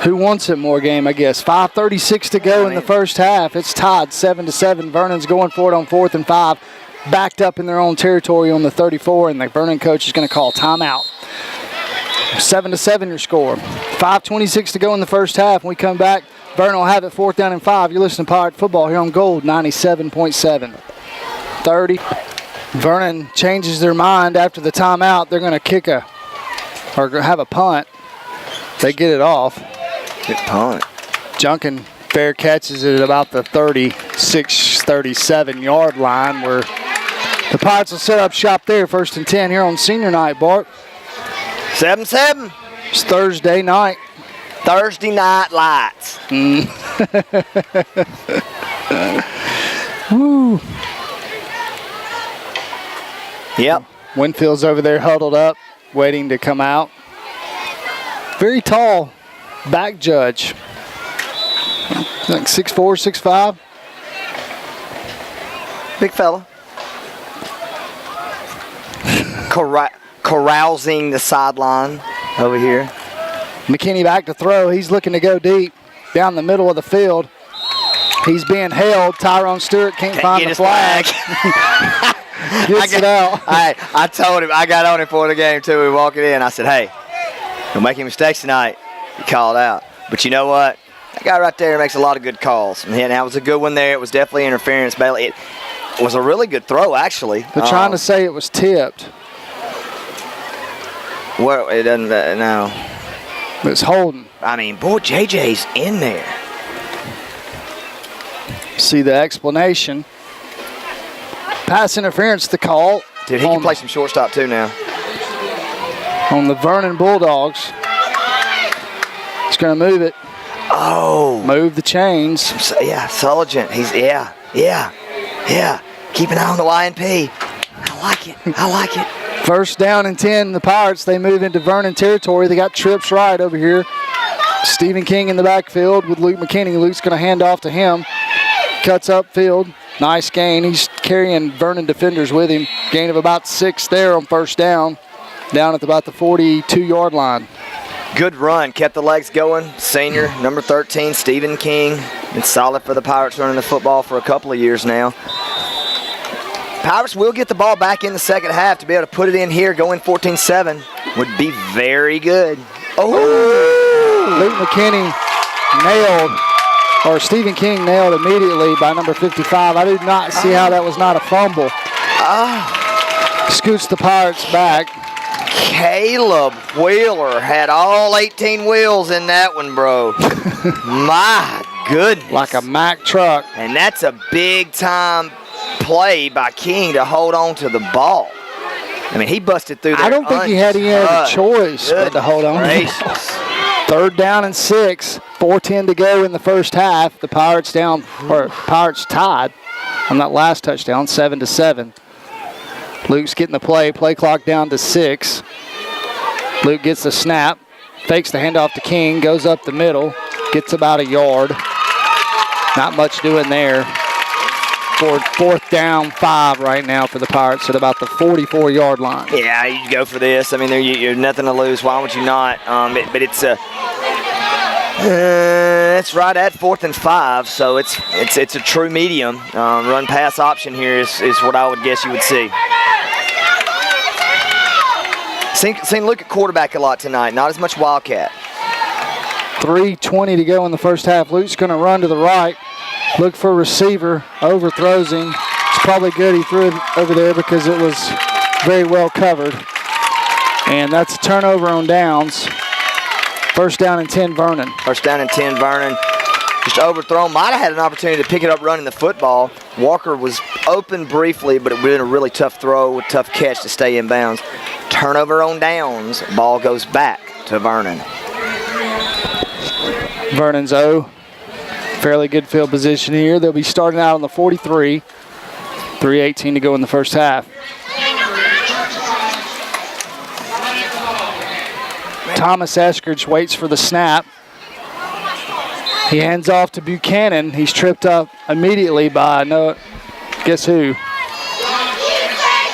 Speaker 2: who wants it more game, I guess. 5:36 to go in the first half. It's tied 7-7. Vernon's going for it on 4th and 5. Backed up in their own territory on the 34, and the Vernon coach is going to call timeout. 7-7 your score. 5:26 to go in the first half. When we come back, Vernon will have it 4th down and 5. You're listening to Pirate Football here on Gold 97.7. 30. Vernon changes their mind after the timeout. They're going to kick or have a punt. They get it off.
Speaker 1: Good punt.
Speaker 2: Junkin fair catches it at about the 36, 37-yard line where the Pirates will set up shop there. 1st and 10 here on senior night, Bart.
Speaker 1: 7-7.
Speaker 2: It's Thursday night.
Speaker 1: Thursday night lights.
Speaker 2: Woo.
Speaker 1: Yep.
Speaker 2: Winfield's over there huddled up, waiting to come out. Very tall back judge. Like 6'4", 6'5".
Speaker 1: Big fella. Carousing the sideline over here.
Speaker 2: McKinney back to throw. He's looking to go deep down the middle of the field. He's being held. Tyrone Stewart can't find the flag. Gets it out.
Speaker 1: I told him, I got on him for the game too. We walking in. I said, hey, don't make any mistakes tonight. He called out. But you know what? That guy right there makes a lot of good calls. And that was a good one there. It was definitely interference. Bailey. It was a really good throw, actually.
Speaker 2: They're trying to say it was tipped.
Speaker 1: Well, it doesn't, no.
Speaker 2: It's holding.
Speaker 1: I mean, boy, JJ's in there.
Speaker 2: See the explanation. Pass interference, the call.
Speaker 1: Dude, he can play some shortstop too now.
Speaker 2: On the Vernon Bulldogs. He's going to move it.
Speaker 1: Oh.
Speaker 2: Move the chains.
Speaker 1: Yeah, Sulligent. He's, yeah. Keep an eye on the YNP. I like it.
Speaker 2: 1st down and 10. The Pirates, they move into Vernon territory. They got trips right over here. Stephen King in the backfield with Luke McKinney. Luke's going to hand off to him. Cuts upfield. Nice gain. He's carrying Vernon defenders with him. Gain of about 6 there on 1st down. Down at about the 42-yard line.
Speaker 1: Good run. Kept the legs going. Senior, number 13, Stephen King. Been solid for the Pirates running the football for a couple of years now. Pirates will get the ball back in the second half to be able to put it in here. Going 14-7 would be very good. Oh!
Speaker 2: Luke McKinney nailed, or Stephen King nailed immediately by number 55. I did not see how that was not a fumble. Scoots the Pirates back.
Speaker 1: Caleb Wheeler had all 18 wheels in that one, bro. My goodness.
Speaker 2: Like a Mack truck.
Speaker 1: And that's a big-time play by King to hold on to the ball. I mean, he busted through there.
Speaker 2: I don't think he had any other choice but to hold on. 3rd down and 6. 4:10 to go in the first half. The Pirates down, or Pirates tied on that last touchdown, 7-7. Luke's getting the play clock down to 6. Luke gets the snap, fakes the handoff to King, goes up the middle, gets about a yard. Not much doing there. Fourth down 5 right now for the Pirates at about the 44-yard line.
Speaker 1: Yeah, you go for this. I mean, you're nothing to lose. Why would you not? But it's it's right at 4th and 5, so it's a true medium. Run pass option here is what I would guess you would see. Seen Luke at quarterback a lot tonight. Not as much Wildcat.
Speaker 2: 3:20 to go in the first half. Luke's going to run to the right. Look for a receiver, overthrows him. It's probably good he threw it over there because it was very well covered. And that's a turnover on downs. First down and 10, Vernon.
Speaker 1: First down and 10, Vernon. Just overthrown. Might have had an opportunity to pick it up running the football. Walker was open briefly, but it would have been a really tough throw, a tough catch to stay in bounds. Turnover on downs. Ball goes back to Vernon.
Speaker 2: Vernon's fairly good field position here. They'll be starting out on the 43. 3:18 to go in the first half. Thomas Eskridge waits for the snap. He hands off to Buchanan. He's tripped up immediately by, guess who?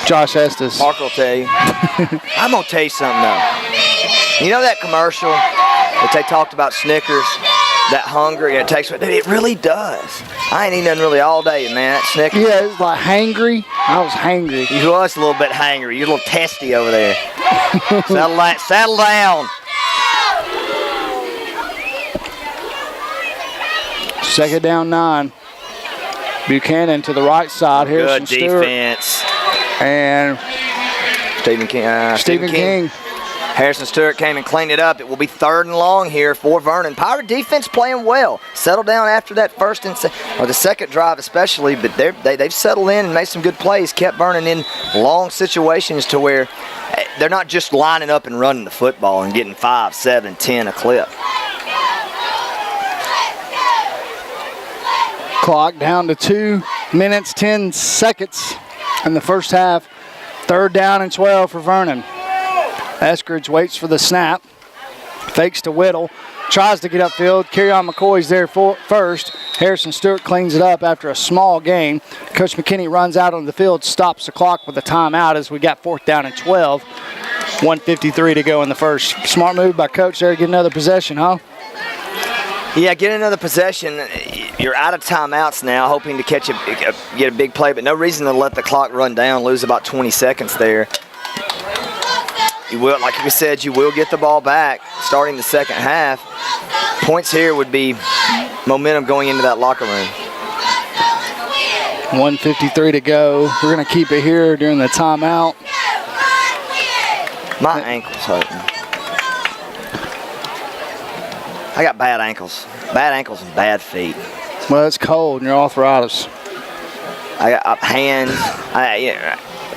Speaker 2: Josh Estes.
Speaker 1: Mark will tell you. I'm going to tell you something, though. You know that commercial that they talked about Snickers? That hunger, it takes, dude, it really does. I ain't eating nothing really all day, man. That Snickers.
Speaker 2: Yeah, it's like hangry. I was hangry.
Speaker 1: You was a little bit hangry. You're a little testy over there. Settle down.
Speaker 2: Second down 9. Buchanan to the right side. Harrison
Speaker 1: Good
Speaker 2: Stewart.
Speaker 1: defense.
Speaker 2: And
Speaker 1: Stephen King.
Speaker 2: Stephen King.
Speaker 1: Harrison Stewart came and cleaned it up. It will be 3rd and long here for Vernon. Pirate defense playing well. Settled down after that first or the second drive especially, but they've settled in and made some good plays. Kept Vernon in long situations to where they're not just lining up and running the football and getting 5, 7, 10 a clip.
Speaker 2: Clock down to 2 minutes, 10 seconds in the first half. 3rd down and 12 for Vernon. Eskridge waits for the snap. Fakes to Whittle. Tries to get upfield. Kerryon McCoy's there first. Harrison Stewart cleans it up after a small gain. Coach McKinney runs out on the field, stops the clock with a timeout as we got 4th down and 12. 1:53 to go in the first. Smart move by Coach there to get another possession, huh?
Speaker 1: Yeah, get another possession. You're out of timeouts now, hoping to get a big play, but no reason to let the clock run down, lose about 20 seconds there. You will, like we said, you will get the ball back starting the second half. Points here would be momentum going into that locker room.
Speaker 2: 1:53 to go. We're going to keep it here during the timeout.
Speaker 1: My ankle's hurting. I got bad ankles. Bad ankles and bad feet.
Speaker 2: Well, it's cold and your arthritis.
Speaker 1: I got hands.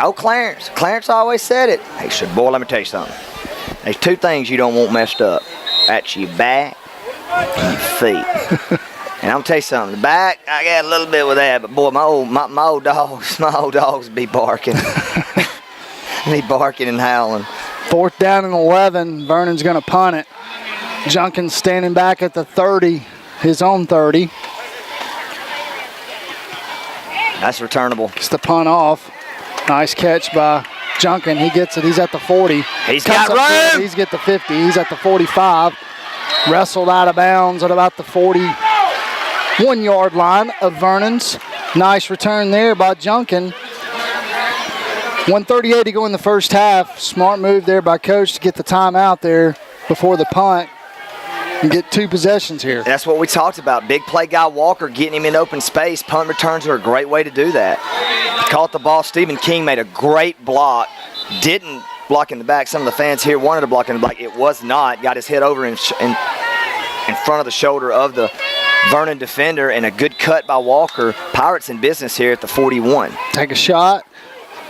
Speaker 1: Oh, Clarence. Clarence always said it. Hey, said, boy, let me tell you something. There's 2 things you don't want messed up. That's your back and your feet. And I'm going to tell you something. The back, I got a little bit with that, but boy, my old dogs be barking. Be barking and howling.
Speaker 2: 4th down and 11. Vernon's going to punt it. Junkin standing back at the 30, his own 30.
Speaker 1: That's returnable.
Speaker 2: Gets the punt off. Nice catch by Junkin. He gets it. He's at the 40.
Speaker 1: He's got room.
Speaker 2: He's at the 50. He's at the 45. Wrestled out of bounds at about the 41-yard line of Vernon's. Nice return there by Junkin. 1:38 to go in the first half. Smart move there by Coach to get the timeout there before the punt and get 2 possessions here.
Speaker 1: That's what we talked about. Big play guy Walker getting him in open space. Punt returns are a great way to do that. Caught the ball. Stephen King made a great block. Didn't block in the back. Some of the fans here wanted to block in the back. It was not. Got his head over in front of the shoulder of the Vernon defender, and a good cut by Walker. Pirates in business here at the 41.
Speaker 2: Take a shot.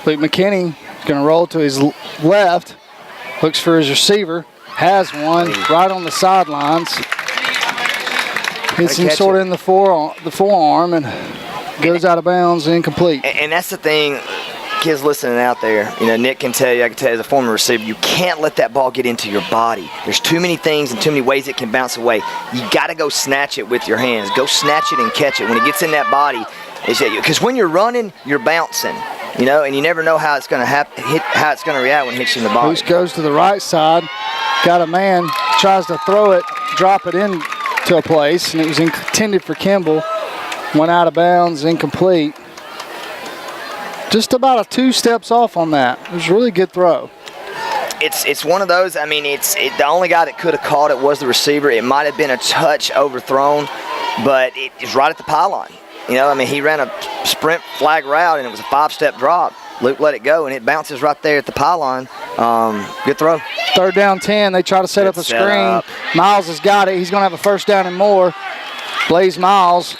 Speaker 2: Luke McKinney going to roll to his left. Looks for his receiver. Has one right on the sidelines. Hits him sort of in the forearm and goes out of bounds, incomplete.
Speaker 1: And that's the thing. kids listening out there, Nick can tell you, I can tell you as a former receiver, you can't let that ball get into your body. There's too many things and too many ways it can bounce away. You got to go snatch it with your hands. Go snatch it and catch it. When it gets in that body, because when you're running, you're bouncing, and you never know how it's going to how it's going to react when it hits you in the body.
Speaker 2: Boost goes to the right side. Got a man, tries to throw it, drop it into a place, and it was intended for Kimball. Went out of bounds, incomplete. Just about 2 steps off on that. It was a really good throw.
Speaker 1: It's one of those. I mean, the only guy that could have caught it was the receiver. It might have been a touch overthrown, but it's right at the pylon. He ran a sprint flag route, and it was a 5-step drop. Luke let it go, and it bounces right there at the pylon. Good throw.
Speaker 2: 3rd down 10. They try to set up a screen. Miles has got it. He's going to have a 1st down and more. Blaze Miles,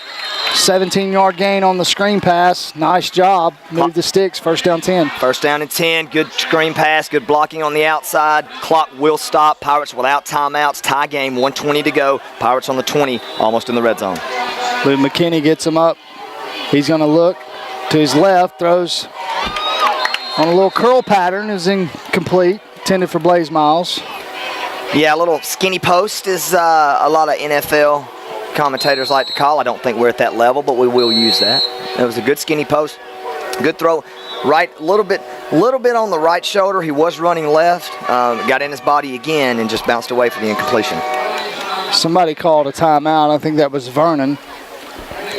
Speaker 2: 17-yard gain on the screen pass. Nice job. Move the sticks. 1st down 10.
Speaker 1: 1st down and 10. Good screen pass. Good blocking on the outside. Clock will stop. Pirates without timeouts. Tie game. 1:20 to go. Pirates on the 20. Almost in the red zone.
Speaker 2: Luke McKinney gets him up. He's going to look to his left. Throws on a little curl pattern. Is incomplete. Intended for Blaze Miles.
Speaker 1: Yeah, a little skinny post is a lot of NFL commentators like to call. I don't think we're at that level, but we will use that. It was a good skinny post. Good throw. Right, a little bit on the right shoulder. He was running left. Got in his body again and just bounced away for the incompletion.
Speaker 2: Somebody called a timeout. I think that was Vernon.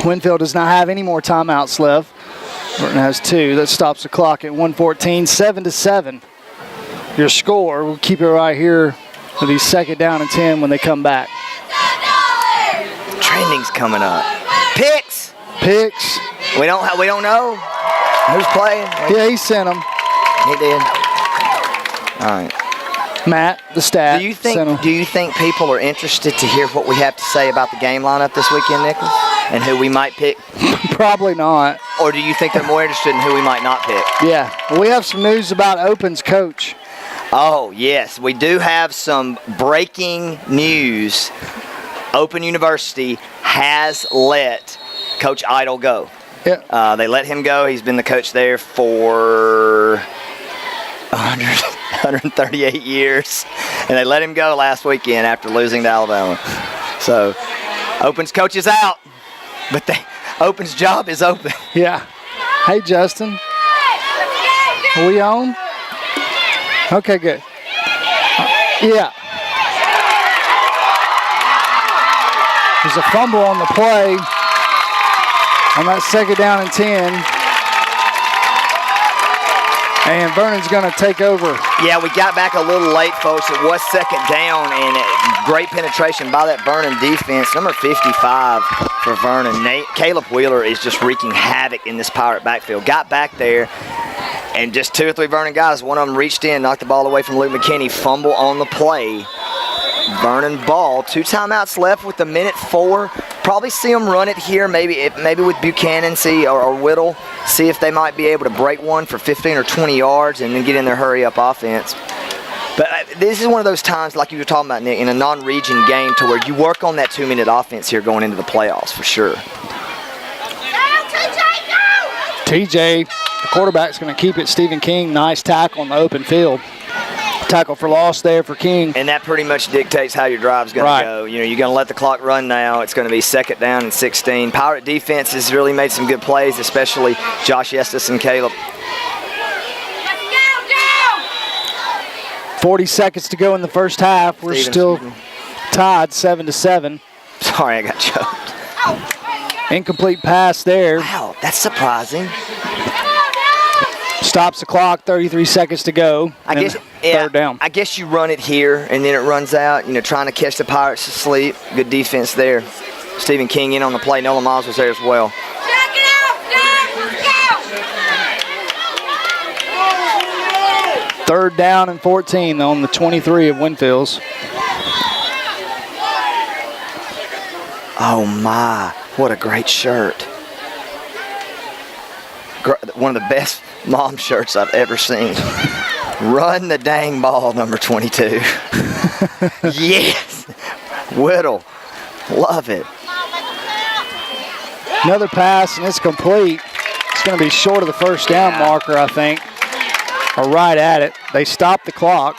Speaker 2: Winfield does not have any more timeouts left. Vernon has 2. That stops the clock at 1:14. 7-7. Your score. We'll keep it right here. It'll be 2nd down and 10 when they come back.
Speaker 1: Trending's coming up. Picks. We don't know who's playing.
Speaker 2: Yeah, he sent them.
Speaker 1: He did. All right.
Speaker 2: Matt, the staff.
Speaker 1: Do you think people are interested to hear what we have to say about the game lineup this weekend, Nicholas, and who we might pick?
Speaker 2: Probably not.
Speaker 1: Or do you think they're more interested in who we might not pick?
Speaker 2: Yeah. We have some news about Open's coach.
Speaker 1: Oh, yes. We do have some breaking news. Open University has let Coach Idle go.
Speaker 2: Yeah.
Speaker 1: They let him go. He's been the coach there for 138 years. And they let him go last weekend after losing to Alabama. So, Open's coach is out. But Open's job is open.
Speaker 2: Yeah. Hey, Justin. Are we on? Okay, good. Yeah. There's a fumble on the play on that 2nd down and 10. And Vernon's going to take over.
Speaker 1: Yeah, we got back a little late, folks. It was 2nd down, and great penetration by that Vernon defense. Number 55 for Vernon. Caleb Wheeler is just wreaking havoc in this Pirate backfield. Got back there, and just 2 or 3 Vernon guys. One of them reached in, knocked the ball away from Luke McKinney. Fumble on the play. Vernon ball. 2 timeouts left with 1:04. Probably see them run it here, maybe with Buchanan, or Whittle, see if they might be able to break one for 15 or 20 yards and then get in their hurry-up offense. But this is one of those times, like you were talking about, Nick, in a non-region game to where you work on that 2-minute offense here going into the playoffs for sure.
Speaker 2: TJ, the quarterback's going to keep it. Stephen King, nice tackle on the open field. Tackle for loss there for King.
Speaker 1: And that pretty much dictates how your drive's going to go. You're going to let the clock run now. It's going to be 2nd down and 16. Pirate defense has really made some good plays, especially Josh Estes and Caleb.
Speaker 2: 40 seconds to go in the first half. We're still tied 7-7.
Speaker 1: Sorry, I got choked.
Speaker 2: Incomplete pass there.
Speaker 1: Wow, that's surprising.
Speaker 2: Stops the clock, 33 seconds to go.
Speaker 1: I guess,
Speaker 2: 3rd down.
Speaker 1: I guess you run it here and then it runs out, trying to catch the Pirates asleep. Good defense there. Stephen King in on the play. Nolan Miles was there as well.
Speaker 2: 3rd down and 14 on the 23 of Winfield's.
Speaker 1: Oh, my. What a great shirt. One of the best mom shirts I've ever seen. Run the dang ball, number 22. Yes. Whittle. Love it.
Speaker 2: Another pass, and it's complete. It's going to be short of the first down marker, I think, or right at it. They stopped the clock.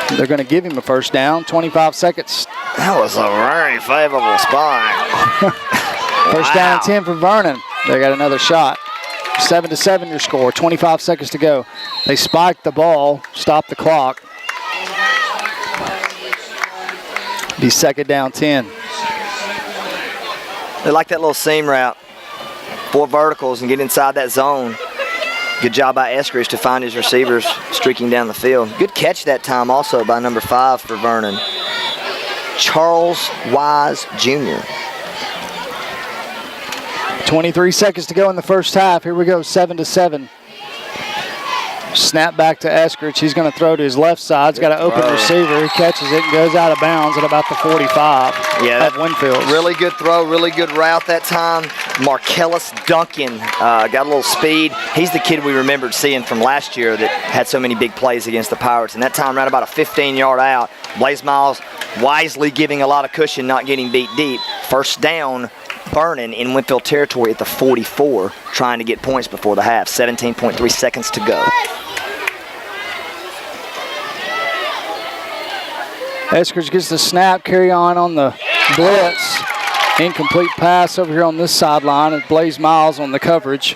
Speaker 2: They're going to give him a first down, 25 seconds.
Speaker 1: That was a very favorable spot.
Speaker 2: First down and 10 for Vernon. They got another shot. 7-7 your score, 25 seconds to go. They spiked the ball, stopped the clock. Be second down 10.
Speaker 1: They like that little seam route. 4 verticals and get inside that zone. Good job by Eskridge to find his receivers streaking down the field. Good catch that time also by number 5 for Vernon. Charles Wise Jr.
Speaker 2: 23 seconds to go in the first half. Here we go, 7-7. Snap back to Eskridge. He's going to throw to his left side. He's got an open receiver. He catches it and goes out of bounds at about the 45 of Winfield.
Speaker 1: Really good throw, really good route that time. Marcellus Duncan got a little speed. He's the kid we remembered seeing from last year that had so many big plays against the Pirates. And that time right about a 15-yard out. Blaze Miles wisely giving a lot of cushion, not getting beat deep. First down, Vernon in Winfield territory at the 44, trying to get points before the half. 17.3 seconds to go.
Speaker 2: Eskridge gets the snap, carry on the blitz. Incomplete pass over here on this sideline. And Blaze Miles on the coverage.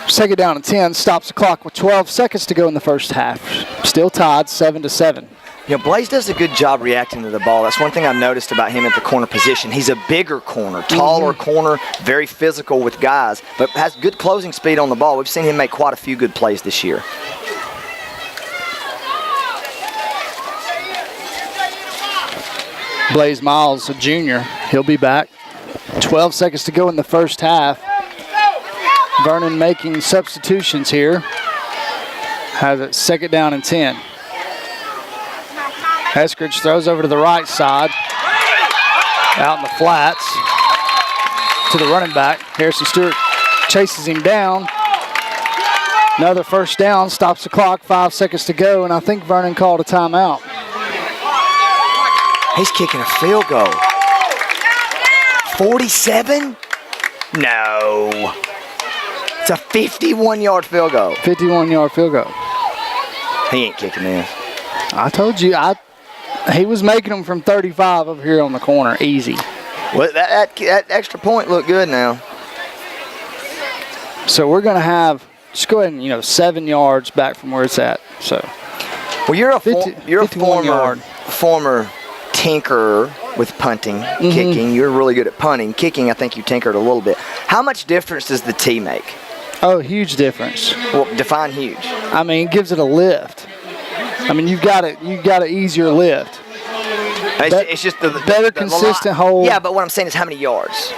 Speaker 2: Second down and 10, stops the clock with 12 seconds to go in the first half. Still tied, 7-7.
Speaker 1: You know, Blaze does a good job reacting to the ball. That's one thing I've noticed about him at the corner position. He's a bigger corner, taller corner, very physical with guys, but has good closing speed on the ball. We've seen him make quite a few good plays this year.
Speaker 2: Blaze Miles, a junior, he'll be back. 12 seconds to go in the first half. Vernon making substitutions here. Has it second down and 10. Eskridge throws over to the right side. Out in the flats to the running back. Harrison Stewart chases him down. Another first down, stops the clock, 5 seconds to go, and I think Vernon called a timeout.
Speaker 1: He's kicking a field goal. 47? No. It's a 51-yard field goal.
Speaker 2: 51-yard field goal.
Speaker 1: He ain't kicking this.
Speaker 2: I told you, he was making them from 35 over here on the corner, easy.
Speaker 1: Well, that extra point looked good now.
Speaker 2: So we're going to have, just go ahead and, 7 yards back from where it's at. So,
Speaker 1: well, you're a
Speaker 2: 51 yard.
Speaker 1: former tinkerer with punting, kicking. You're really good at punting. Kicking, I think you tinkered a little bit. How much difference does the tee make?
Speaker 2: Oh, huge difference.
Speaker 1: Well, define huge.
Speaker 2: I mean, it gives it a lift. I mean, you've got an easier lift.
Speaker 1: It's just the
Speaker 2: better consistent hold.
Speaker 1: Yeah, but what I'm saying is how many yards?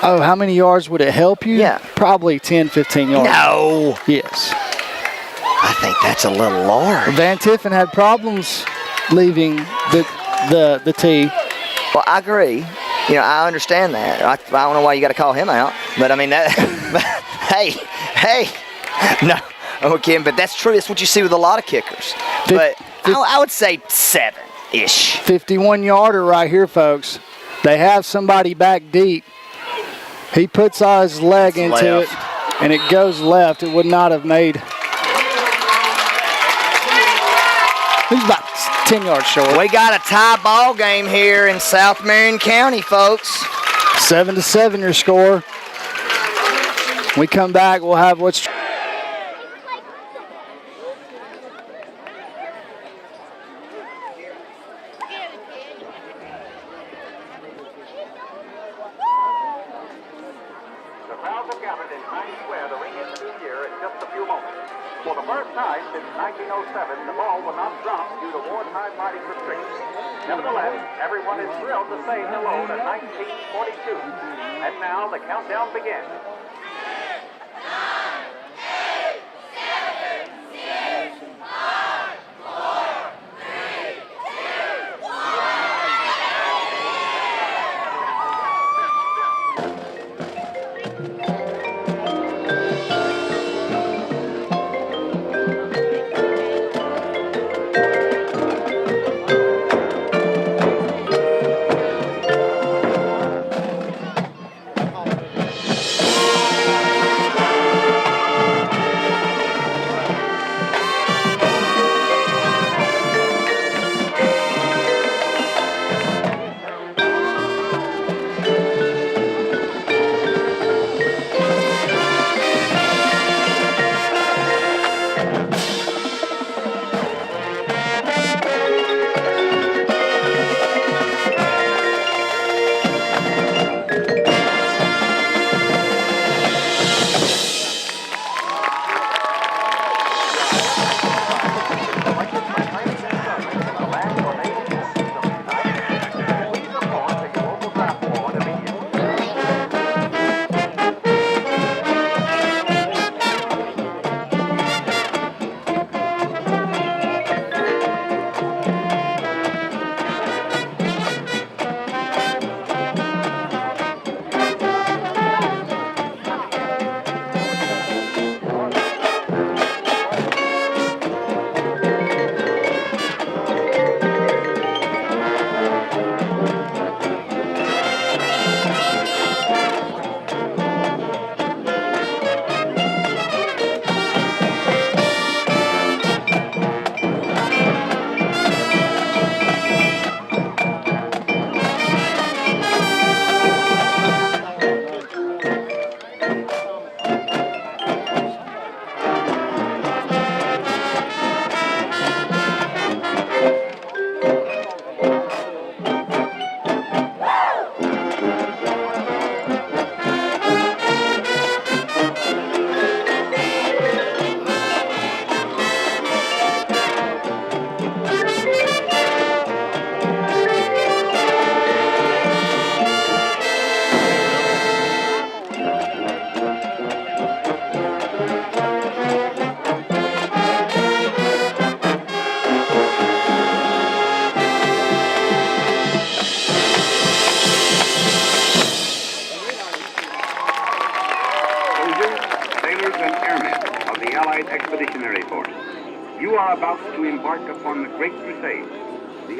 Speaker 2: Oh, how many yards would it help you?
Speaker 1: Yeah.
Speaker 2: Probably 10, 15 yards.
Speaker 1: No.
Speaker 2: Yes.
Speaker 1: I think that's a little large.
Speaker 2: Van Tiffen had problems leaving the tee.
Speaker 1: Well, I agree. I understand that. I don't know why you got to call him out, but I mean that. hey, no, okay, but that's true. That's what you see with a lot of kickers. But I would say 7-ish.
Speaker 2: 51-yarder right here, folks. They have somebody back deep. He puts his leg into it, and it goes left. It would not have made. He's about 10 yards short.
Speaker 1: We got a tie ball game here in South Marion County, folks.
Speaker 2: 7-7 your score. When we come back, we'll have what's.
Speaker 7: For the first time since 1907, the ball will not drop due to wartime lighting restrictions. Nevertheless, everyone is thrilled to say hello to 1942. And now the countdown begins. 9, 8, 7, 6, 5, 4, 3, 2, 1.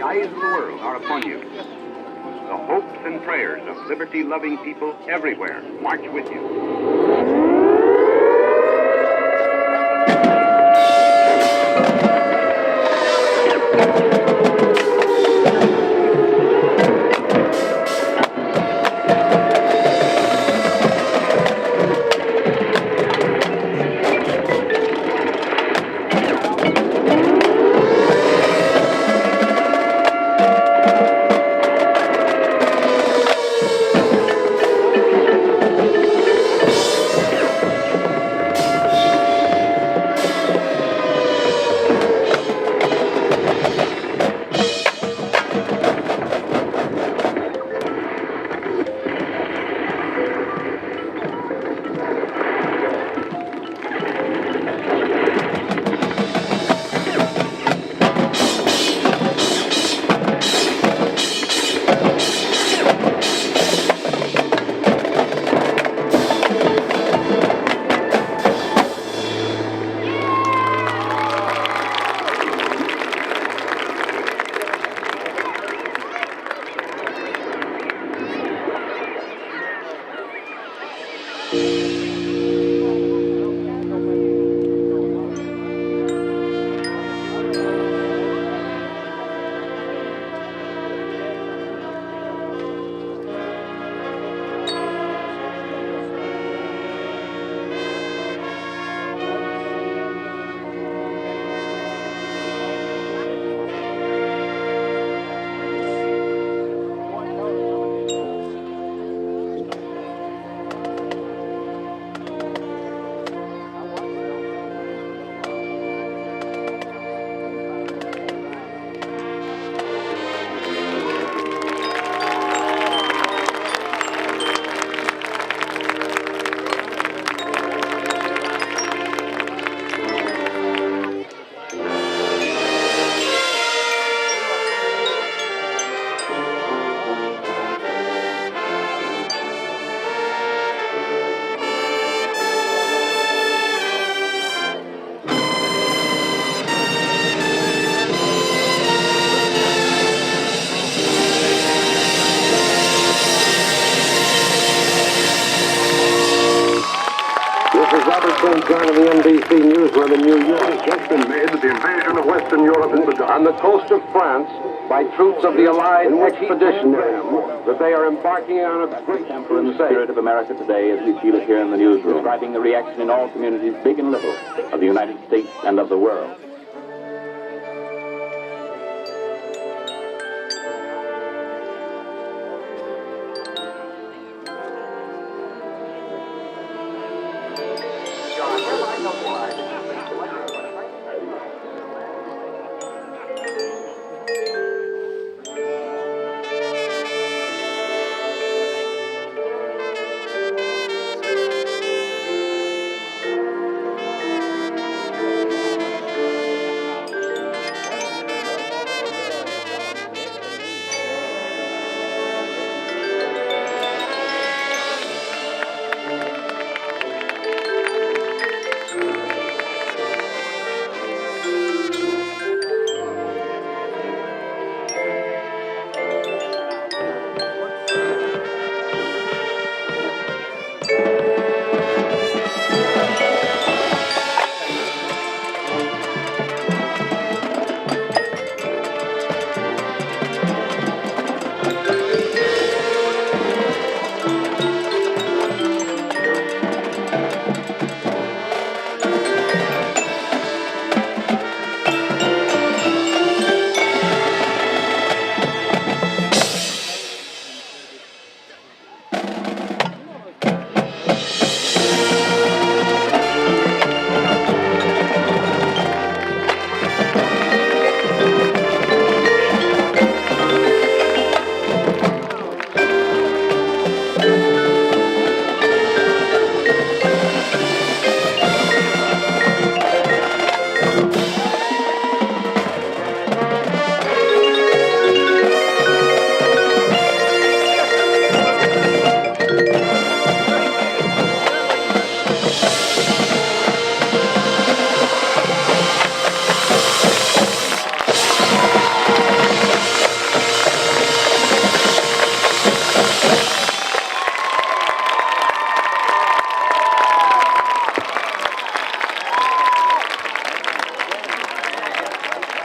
Speaker 8: The eyes of the world are upon you. The hopes and prayers of liberty-loving people everywhere march with you.
Speaker 9: John of the NBC newsroom in New York. It has just been made that the invasion of Western Europe has begun. On the coast of France, by troops of the Allied expeditionary, that they are embarking on a great
Speaker 7: Temper in the spirit of America today as we feel it here in the newsroom, describing the reaction in all communities, big and little, of the United States and of the world.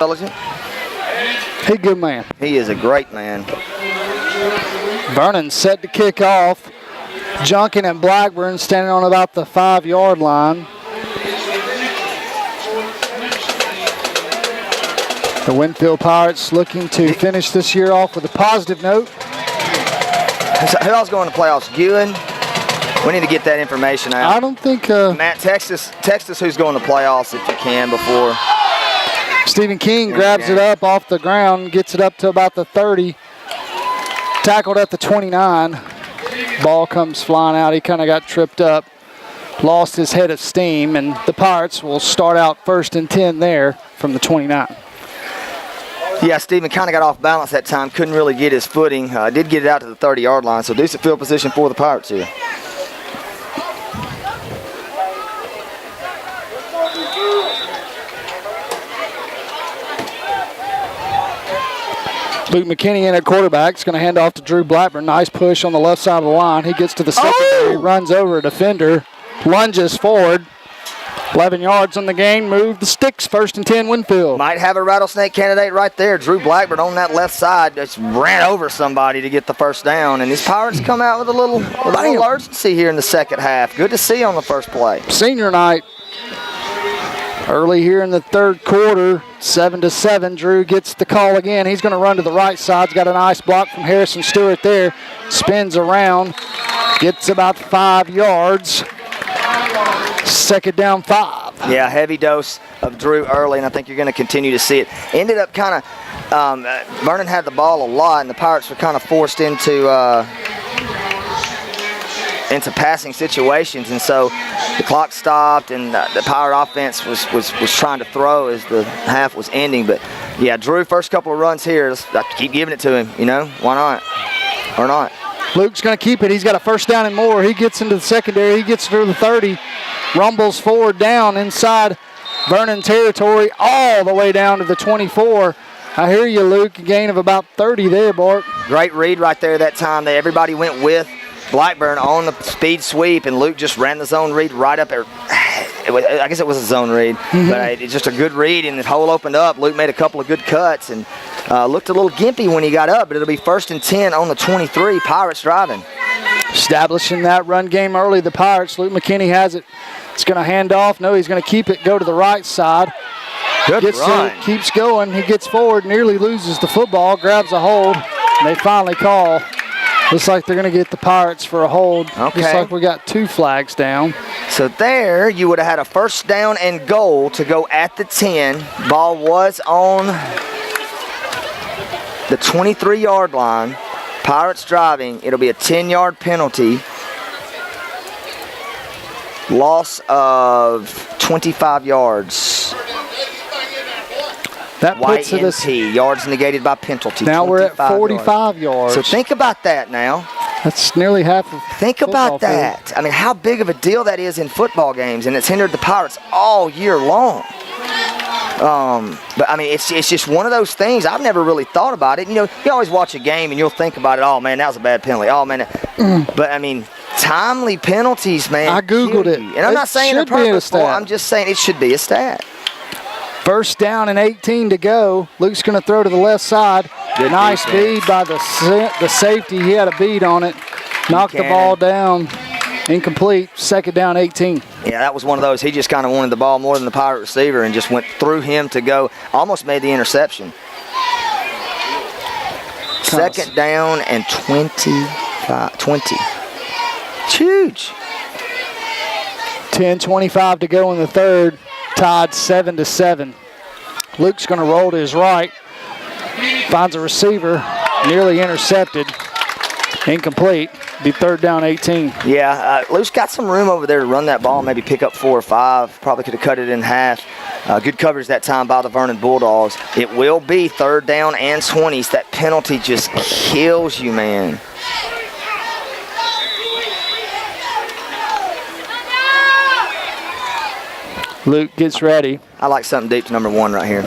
Speaker 1: intelligent.
Speaker 2: He's a good man.
Speaker 1: He is a great man.
Speaker 2: Vernon set to kick off. Junkin and Blackburn standing on about the 5-yard line. The Winfield Pirates looking to finish this year off with a positive note.
Speaker 1: Who else going to playoffs? Ewan? We need to get that information out.
Speaker 2: I don't think...
Speaker 1: Matt, text us who's going to playoffs if you can before.
Speaker 2: Stephen King grabs it up off the ground, gets it up to about the 30. Tackled at the 29. Ball comes flying out. He kind of got tripped up, lost his head of steam, and the Pirates will start out 1st and 10 there from the 29.
Speaker 1: Yeah, Stephen kind of got off balance that time, couldn't really get his footing. Did get it out to the 30-yard line, so decent field position for the Pirates here.
Speaker 2: Luke McKinney in at quarterback. Is going to hand off to Drew Blackburn. Nice push on the left side of the line. He gets to the secondary, runs over a defender, lunges forward. 11 yards on the game. Move the sticks. 1st and 10 Winfield.
Speaker 1: Might have a rattlesnake candidate right there. Drew Blackburn on that left side just ran over somebody to get the first down. And these Pirates come out with a little urgency here in the second half. Good to see on the first play.
Speaker 2: Senior night. Early here in the third quarter, 7-7. Drew gets the call again. He's going to run to the right side. He's got a nice block from Harrison Stewart there. Spins around. Gets about 5 yards. 2nd down 5.
Speaker 1: Yeah, heavy dose of Drew early, and I think you're going to continue to see it. Ended up kind of, Vernon had the ball a lot, and the Pirates were kind of forced into passing situations, and so the clock stopped, and the Pirate offense was trying to throw as the half was ending. But yeah, Drew, first couple of runs here, let's keep giving it to him. You know, why not? Or not?
Speaker 2: Luke's going to keep it. He's got a 1st down and more. He gets into the secondary. He gets through the 30, rumbles forward down inside Vernon territory, all the way down to the 24. I hear you, Luke. A gain of about 30 there, Bart.
Speaker 1: Great read right there that time. Everybody went with Blackburn on the speed sweep, and Luke just ran the zone read right up there. I guess it was a zone read, but it's just a good read, and the hole opened up. Luke made a couple of good cuts and looked a little gimpy when he got up, but it'll be 1st and 10 on the 23. Pirates driving.
Speaker 2: Establishing that run game early, the Pirates. Luke McKinney has it. It's going to hand off. No, he's going to keep it, go to the right side.
Speaker 1: Good run.
Speaker 2: Keeps going. He gets forward, nearly loses the football, grabs a hold, and they finally call. Looks like they're going to get the Pirates for a hold.
Speaker 1: Okay.
Speaker 2: Looks like we got 2 flags down.
Speaker 1: So there, you would have had a 1st down and goal to go at the 10. Ball was on the 23-yard line. Pirates driving. It'll be a 10-yard penalty. Loss of 25 yards.
Speaker 2: That puts it as
Speaker 1: yards negated by penalty.
Speaker 2: Now we're at 45 yards.
Speaker 1: So think about that now.
Speaker 2: That's nearly half of
Speaker 1: Think about that. I mean, how big of a deal that is in football games, and it's hindered the Pirates all year long. But I mean, it's just one of those things. I've never really thought about it. You know, you always watch a game and you'll think about it. Oh man, that was a bad penalty. Oh man, but I mean, timely penalties, man.
Speaker 2: I googled it,
Speaker 1: and I'm not saying it's purposeful. I'm just saying it should be a stat.
Speaker 2: 1st down and 18 to go. Luke's going to throw to the left side.
Speaker 1: Good
Speaker 2: nice
Speaker 1: defense.
Speaker 2: bead by the safety. He had a bead on it. Knocked the ball down. Incomplete. 2nd down, 18.
Speaker 1: Yeah, that was one of those. He just kind of wanted the ball more than the Pirate receiver and just went through him to go. Almost made the interception. 2nd down and 20. It's huge.
Speaker 2: 10:25 to go in the third. Tied 7-7. Luke's going to roll to his right. Finds a receiver. Nearly intercepted. Incomplete. Be 3rd down, 18.
Speaker 1: Yeah, Luke's got some room over there to run that ball, maybe pick up 4 or 5. Probably could have cut it in half. Good coverage that time by the Vernon Bulldogs. It will be 3rd down and 20s. That penalty just kills you, man.
Speaker 2: Luke gets ready.
Speaker 1: I like something deep to number 1 right here.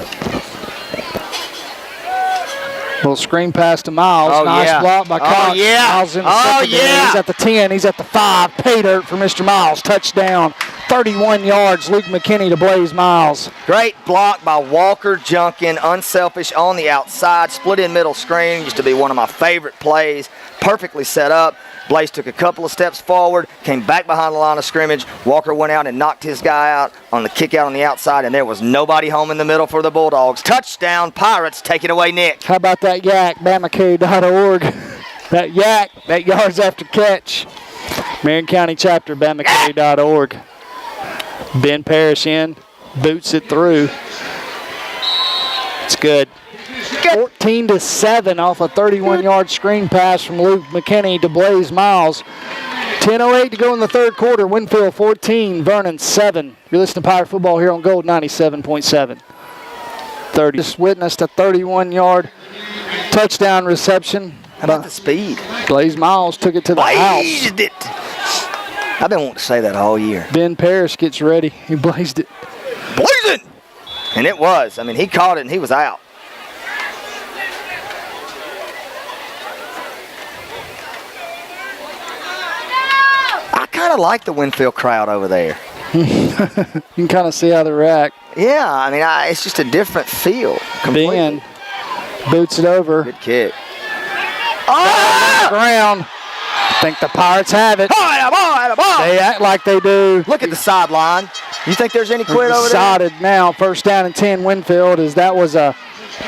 Speaker 2: Little screen pass to Miles.
Speaker 1: Oh,
Speaker 2: nice
Speaker 1: yeah.
Speaker 2: block by Cox.
Speaker 1: Oh, yeah.
Speaker 2: Miles in the
Speaker 1: Oh,
Speaker 2: secondary.
Speaker 1: yeah.
Speaker 2: He's at the 10. He's at the 5. Pay dirt for Mr. Miles. Touchdown. 31 yards. Luke McKinney to Blaze Miles.
Speaker 1: Great block by Walker Junkin, unselfish on the outside, split in middle screen. Used to be one of my favorite plays. Perfectly set up. Blaze took a couple of steps forward, came back behind the line of scrimmage. Walker went out and knocked his guy out on the kick out on the outside, and there was nobody home in the middle for the Bulldogs. Touchdown, Pirates. Take it away, Nick.
Speaker 2: How about that yak, BamaCarry.org. That yak, that yards after catch. Marion County chapter, BamaCarry.org. Ben Parrish in, boots it through. It's good. 14-7 off a 31-yard screen pass from Luke McKinney to Blaze Miles. 10:08 to go in the third quarter. Winfield 14, Vernon 7. You're listening to Pirate Football here on Gold 97.7. 30. Just witnessed a 31-yard touchdown reception.
Speaker 1: How about the speed?
Speaker 2: Blaze Miles took it to the house.
Speaker 1: It. I've been wanting to say that all year.
Speaker 2: Ben Parrish gets ready. He blazed it.
Speaker 1: Blazing! And it was. I mean, he caught it and he was out. I kind of like the Winfield crowd over there.
Speaker 2: You can kind of see how they react.
Speaker 1: Yeah, I mean, it's just a different feel. Completely.
Speaker 2: Ben boots it over.
Speaker 1: Good kick.
Speaker 2: Oh! Ground. I think the Pirates have it. They act like they do.
Speaker 1: Look at the sideline. You think there's any quit over there?
Speaker 2: Decided now, first down and 10 Winfield, as that was a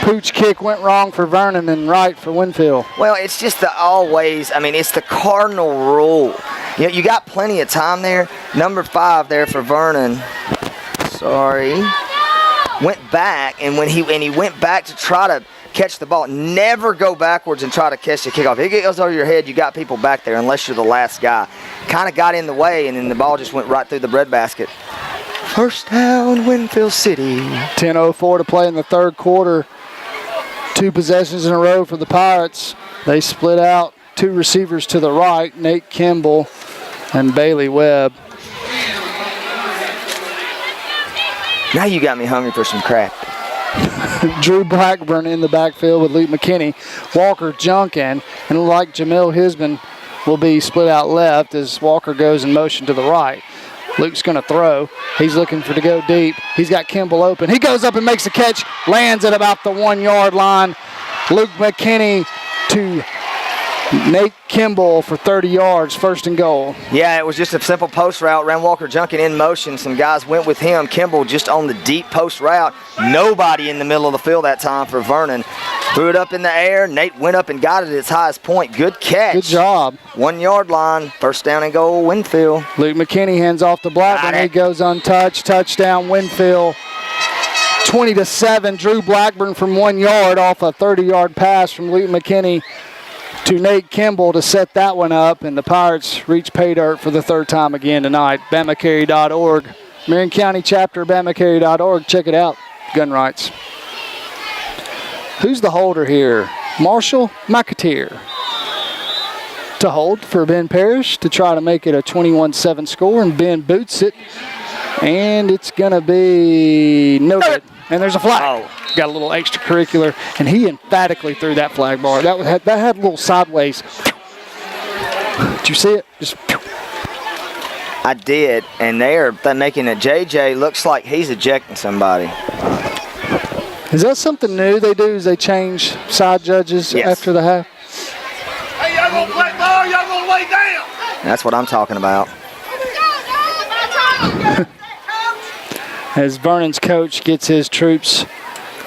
Speaker 2: pooch kick went wrong for Vernon and right for Winfield.
Speaker 1: Well, it's just the always, I mean, it's the cardinal rule. You know, you got plenty of time there. Number 5 there for Vernon. Sorry. Went back, and when he went back to try to catch the ball, never go backwards and try to catch the kickoff. If it goes over your head, you got people back there unless you're the last guy. Kind of got in the way, and then the ball just went right through the breadbasket. First down, Winfield City.
Speaker 2: 10:04 to play in the third quarter. 2 possessions in a row for the Pirates. They split out 2 receivers to the right, Nate Kimball and Bailey Webb.
Speaker 1: Now you got me hungry for some crap.
Speaker 2: Drew Blackburn in the backfield with Luke McKinney. Walker Junkin, and like Jamil Hisman will be split out left as Walker goes in motion to the right. Luke's going to throw. He's looking to go deep. He's got Kimball open. He goes up and makes a catch, lands at about the 1-yard line. Luke McKinney to Nate Kimball for 30 yards, first and goal.
Speaker 1: Yeah, it was just a simple post route. Ran Walker Junkin in motion. Some guys went with him. Kimball just on the deep post route. Nobody in the middle of the field that time for Vernon. Threw it up in the air. Nate went up and got it at its highest point. Good catch.
Speaker 2: Good job.
Speaker 1: 1-yard line. First down and goal, Winfield.
Speaker 2: Luke McKinney hands off to Blackburn. He goes untouched. Touchdown, Winfield. 20-7. Drew Blackburn from 1 yard off a 30-yard pass from Luke McKinney to Nate Kimball to set that one up, and the Pirates reach pay dirt for the third time again tonight. BamaCarry.org. Marion County chapter, BamaCarry.org. Check it out. Gun rights. Who's the holder here? Marshall McAteer. To hold for Ben Parrish to try to make it a 21-7 score, and Ben boots it, and it's going to be no good. And there's a flag. Got a little extracurricular, and he emphatically threw that flag bar. That had a little sideways. Did you see it? Just.
Speaker 1: I did, and they're making it. JJ looks like he's ejecting somebody.
Speaker 2: Is that something new they do? Is they change side judges after the half?
Speaker 10: Hey, y'all gonna play ball? Y'all gonna lay down?
Speaker 1: That's what I'm talking about.
Speaker 2: As Vernon's coach gets his troops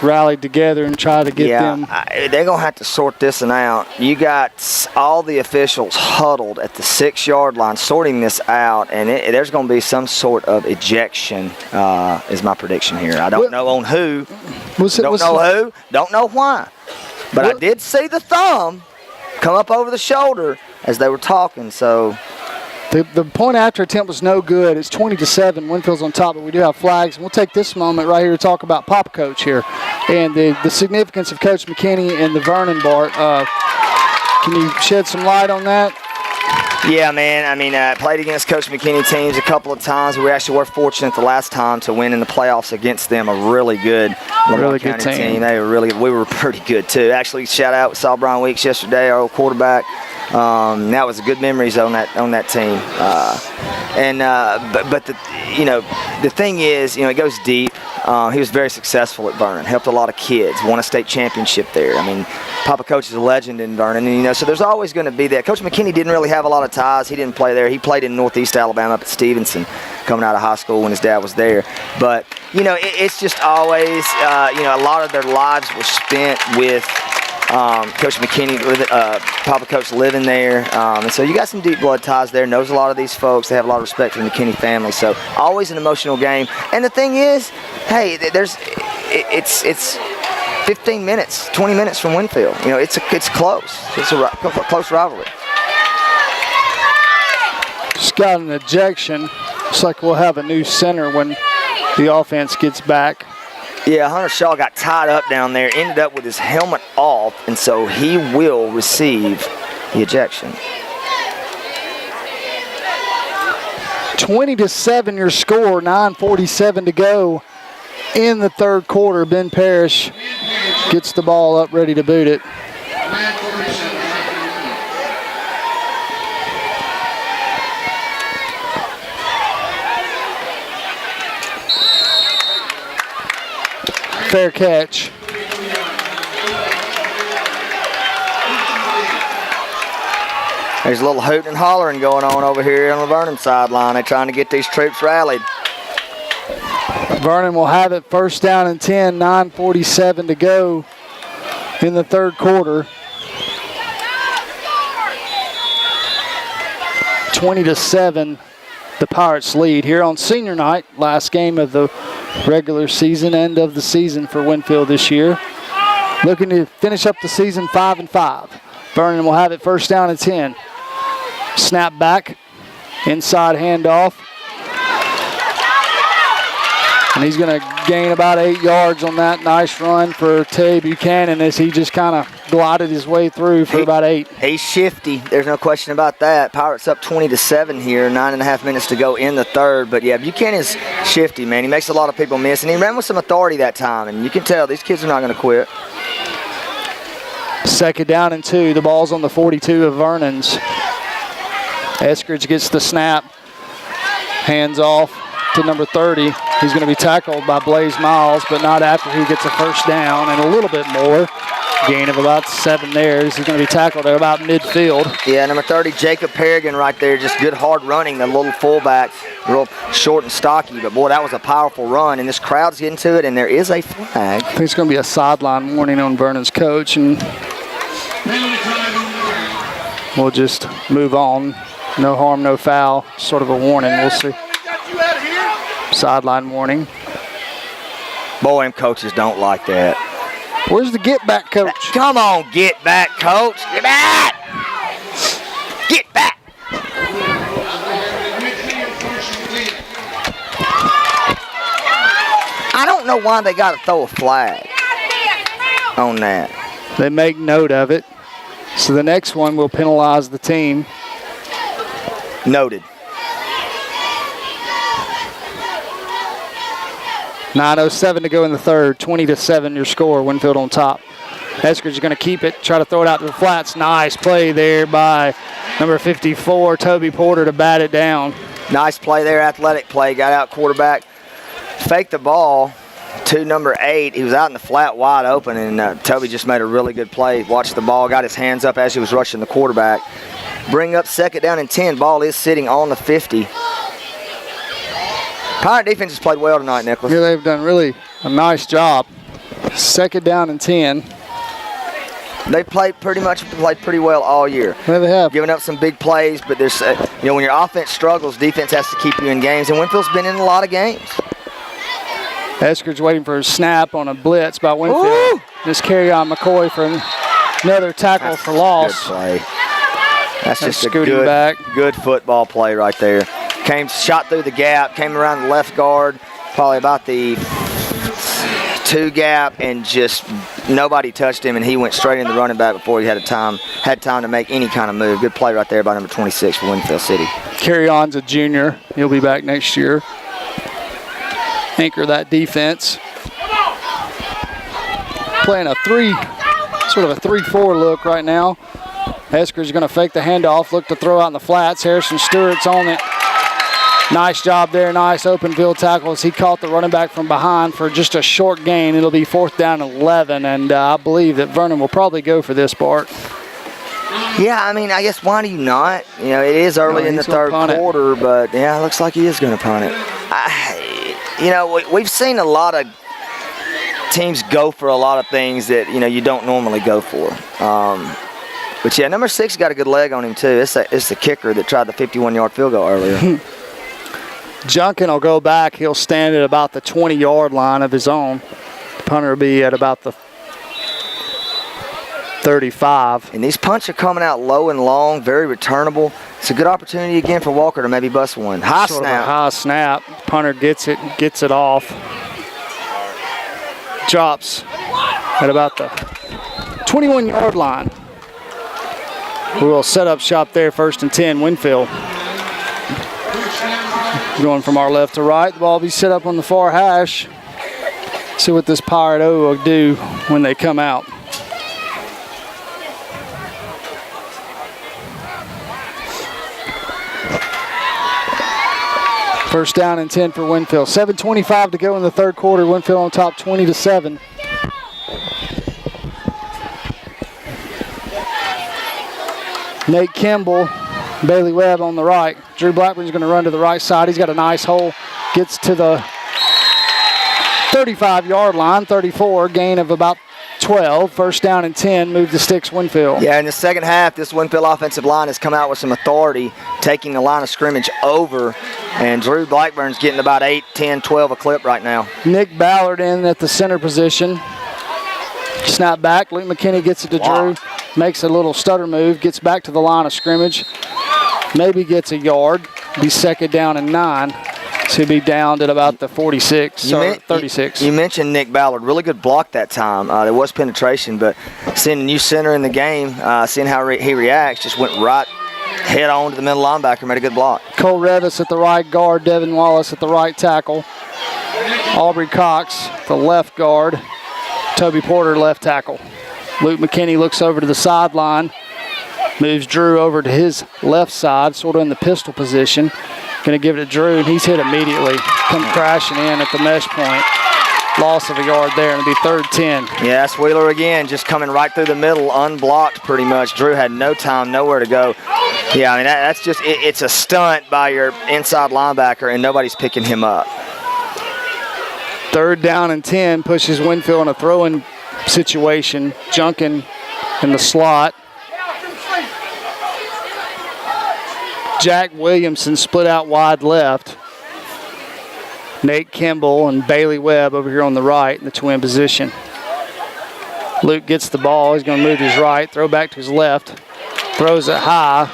Speaker 2: rallied together and try to get them.
Speaker 1: They're going to have to sort this one out. You got all the officials huddled at the 6-yard line sorting this out, and there's going to be some sort of ejection is my prediction here. I don't know on who. Don't know who. Don't know why. But I did see the thumb come up over the shoulder as they were talking, so.
Speaker 2: The point after attempt was no good. It's 20-7. Winfield's on top, but we do have flags. And we'll take this moment right here to talk about Pop Coach here and the significance of Coach McKinney and the Vernon Bart. Can you shed some light on that?
Speaker 1: Yeah, man. I mean, played against Coach McKinney teams a couple of times. We actually were fortunate the last time to win in the playoffs against them. A really good County team. We were pretty good too. Actually, shout out, saw Brian Weeks yesterday, our old quarterback. That was good memories on that team. But the thing is, it goes deep. He was very successful at Vernon. Helped a lot of kids. Won a state championship there. I mean, Papa Coach is a legend in Vernon, and so there's always going to be that. Coach McKinney didn't really have a lot of ties. He didn't play there. He played in Northeast Alabama up at Stevenson, coming out of high school when his dad was there. But it's just always a lot of their lives were spent with Coach McKinney, Papa Coach living there, and so you got some deep blood ties there. Knows a lot of these folks. They have a lot of respect for the McKinney family. So always an emotional game. And the thing is, hey, it's 15 minutes, 20 minutes from Winfield. It's close. It's a close rivalry.
Speaker 2: Just got an ejection. Looks like we'll have a new center when the offense gets back.
Speaker 1: Yeah, Hunter Shaw got tied up down there, ended up with his helmet off, and so he will receive the ejection.
Speaker 2: 20-7 your score, 9:47 to go in the third quarter. Ben Parrish gets the ball up, ready to boot it. Fair catch.
Speaker 1: There's a little hooting and hollering going on over here on the Vernon sideline. They're trying to get these troops rallied.
Speaker 2: Vernon will have it first down and 10, 9:47 to go in the third quarter. 20-7, the Pirates lead here on senior night, last game of the regular season, end of the season for Winfield this year. Looking to finish up the season 5-5. Vernon will have it first down and 10. Snap back, inside handoff. And he's going to gain about 8 yards on that. Nice run for Tay Buchanan as he just kind of glided his way through for about 8.
Speaker 1: He's shifty. There's no question about that. Pirates up 20-7 here. 9.5 minutes to go in the third. But, yeah, Buchanan's shifty, man. He makes a lot of people miss. And he ran with some authority that time. And you can tell these kids are not going to quit.
Speaker 2: Second down and 2. The ball's on the 42 of Vernon's. Eskridge gets the snap. Hands off to number 30. He's going to be tackled by Blaze Miles, but not after he gets a first down and a little bit more. Gain of about 7 there. He's going to be tackled at about midfield.
Speaker 1: Yeah, number 30, Jacob Perrigan right there. Just good hard running, the little fullback. Real short and stocky, but boy, that was a powerful run, and this crowd's getting to it, and there is a flag.
Speaker 2: I think it's going to be a sideline warning on Vernon's coach, and we'll just move on. No harm, no foul. Sort of a warning. We'll see. Sideline warning.
Speaker 1: Boy, them coaches don't like that.
Speaker 2: Where's the get back coach?
Speaker 1: Come on, get back, coach. Get back. Get back. I don't know why they got to throw a flag on that.
Speaker 2: They make note of it. So the next one will penalize the team.
Speaker 1: Noted.
Speaker 2: 9:07 to go in the third. 20-7 your score. Winfield on top. Eskridge is going to keep it. Try to throw it out to the flats. Nice play there by number 54, Toby Porter, to bat it down.
Speaker 1: Nice play there. Athletic play. Got out quarterback. Faked the ball to number 8. He was out in the flat wide open, and Toby just made a really good play. Watched the ball. Got his hands up as he was rushing the quarterback. Bring up second down and 10. Ball is sitting on the 50. Pirate defense has played well tonight, Nicholas.
Speaker 2: Yeah, they've done really a nice job. Second down and 10.
Speaker 1: They played pretty well all year.
Speaker 2: Yeah, they have.
Speaker 1: Giving up some big plays, but there's when your offense struggles, defense has to keep you in games, and Winfield's been in a lot of games.
Speaker 2: Eskridge waiting for a snap on a blitz by Winfield.
Speaker 1: Ooh.
Speaker 2: Just carry on McCoy for another tackle for loss.
Speaker 1: Good play. That's just a good football play right there. Shot through the gap, came around the left guard, probably about the two gap and just nobody touched him, and he went straight in the running back before he had time to make any kind of move. Good play right there by number 26 for Winfield City.
Speaker 2: Carry on's a junior. He'll be back next year. Anchor that defense. Playing a sort of a 3-4 look right now. Esker's going to fake the handoff, look to throw out in the flats. Harrison Stewart's on it. Nice job there, nice open field tackle as he caught the running back from behind for just a short gain. It'll be 4th down and 11, and I believe that Vernon will probably go for this, Bart.
Speaker 1: Yeah, I mean, I guess why do you not? You know, it is early in the third quarter, but yeah, it looks like he is going to punt it. We've seen a lot of teams go for a lot of things that, you don't normally go for. But yeah, number 6 got a good leg on him too. It's the kicker that tried the 51-yard field goal earlier.
Speaker 2: Junkin will go back. He'll stand at about the 20-yard line of his own. The punter will be at about the 35.
Speaker 1: And these punts are coming out low and long, very returnable. It's a good opportunity again for Walker to maybe bust one. High snap.
Speaker 2: Punter gets it off. Drops at about the 21-yard line. We will set up shop there, 1st and 10, Winfield. Going from our left to right, the ball will be set up on the far hash. See what this Pirate O will do when they come out. First down and 10 for Winfield. 7:25 to go in the third quarter. Winfield on top 20-7. Nate Kimball, Bailey Webb on the right. Drew Blackburn's going to run to the right side. He's got a nice hole. Gets to the 35-yard line, 34, gain of about 12. First down and 10, move the sticks, Winfield.
Speaker 1: Yeah, in the second half, this Winfield offensive line has come out with some authority, taking the line of scrimmage over, and Drew Blackburn's getting about 8, 10, 12 a clip right now.
Speaker 2: Nick Ballard in at the center position. Snap back. Luke McKinney gets it to Drew. Makes a little stutter move. Gets back to the line of scrimmage. Maybe gets a yard. Be 2nd down and 9. So he'll be downed at about the 46 or 36.
Speaker 1: You mentioned Nick Ballard. Really good block that time. There was penetration, but seeing a new center in the game, seeing how he reacts, just went right head on to the middle linebacker, made a good block.
Speaker 2: Cole Revis at the right guard. Devin Wallace at the right tackle. Aubrey Cox, the left guard. Toby Porter, left tackle. Luke McKinney looks over to the sideline. Moves Drew over to his left side, sort of in the pistol position. Going to give it to Drew, and he's hit immediately. Come crashing in at the mesh point. Loss of a yard there, and it'll be 3rd 10.
Speaker 1: Yeah, that's Wheeler again, just coming right through the middle, unblocked pretty much. Drew had no time, nowhere to go. Yeah, I mean, that's just, it's a stunt by your inside linebacker, and nobody's picking him up.
Speaker 2: 3rd down and 10 pushes Winfield in a throwing situation. Junkin in the slot. Jack Williamson split out wide left. Nate Kimball and Bailey Webb over here on the right in the twin position. Luke gets the ball. He's going to move to his right, throw back to his left. Throws it high.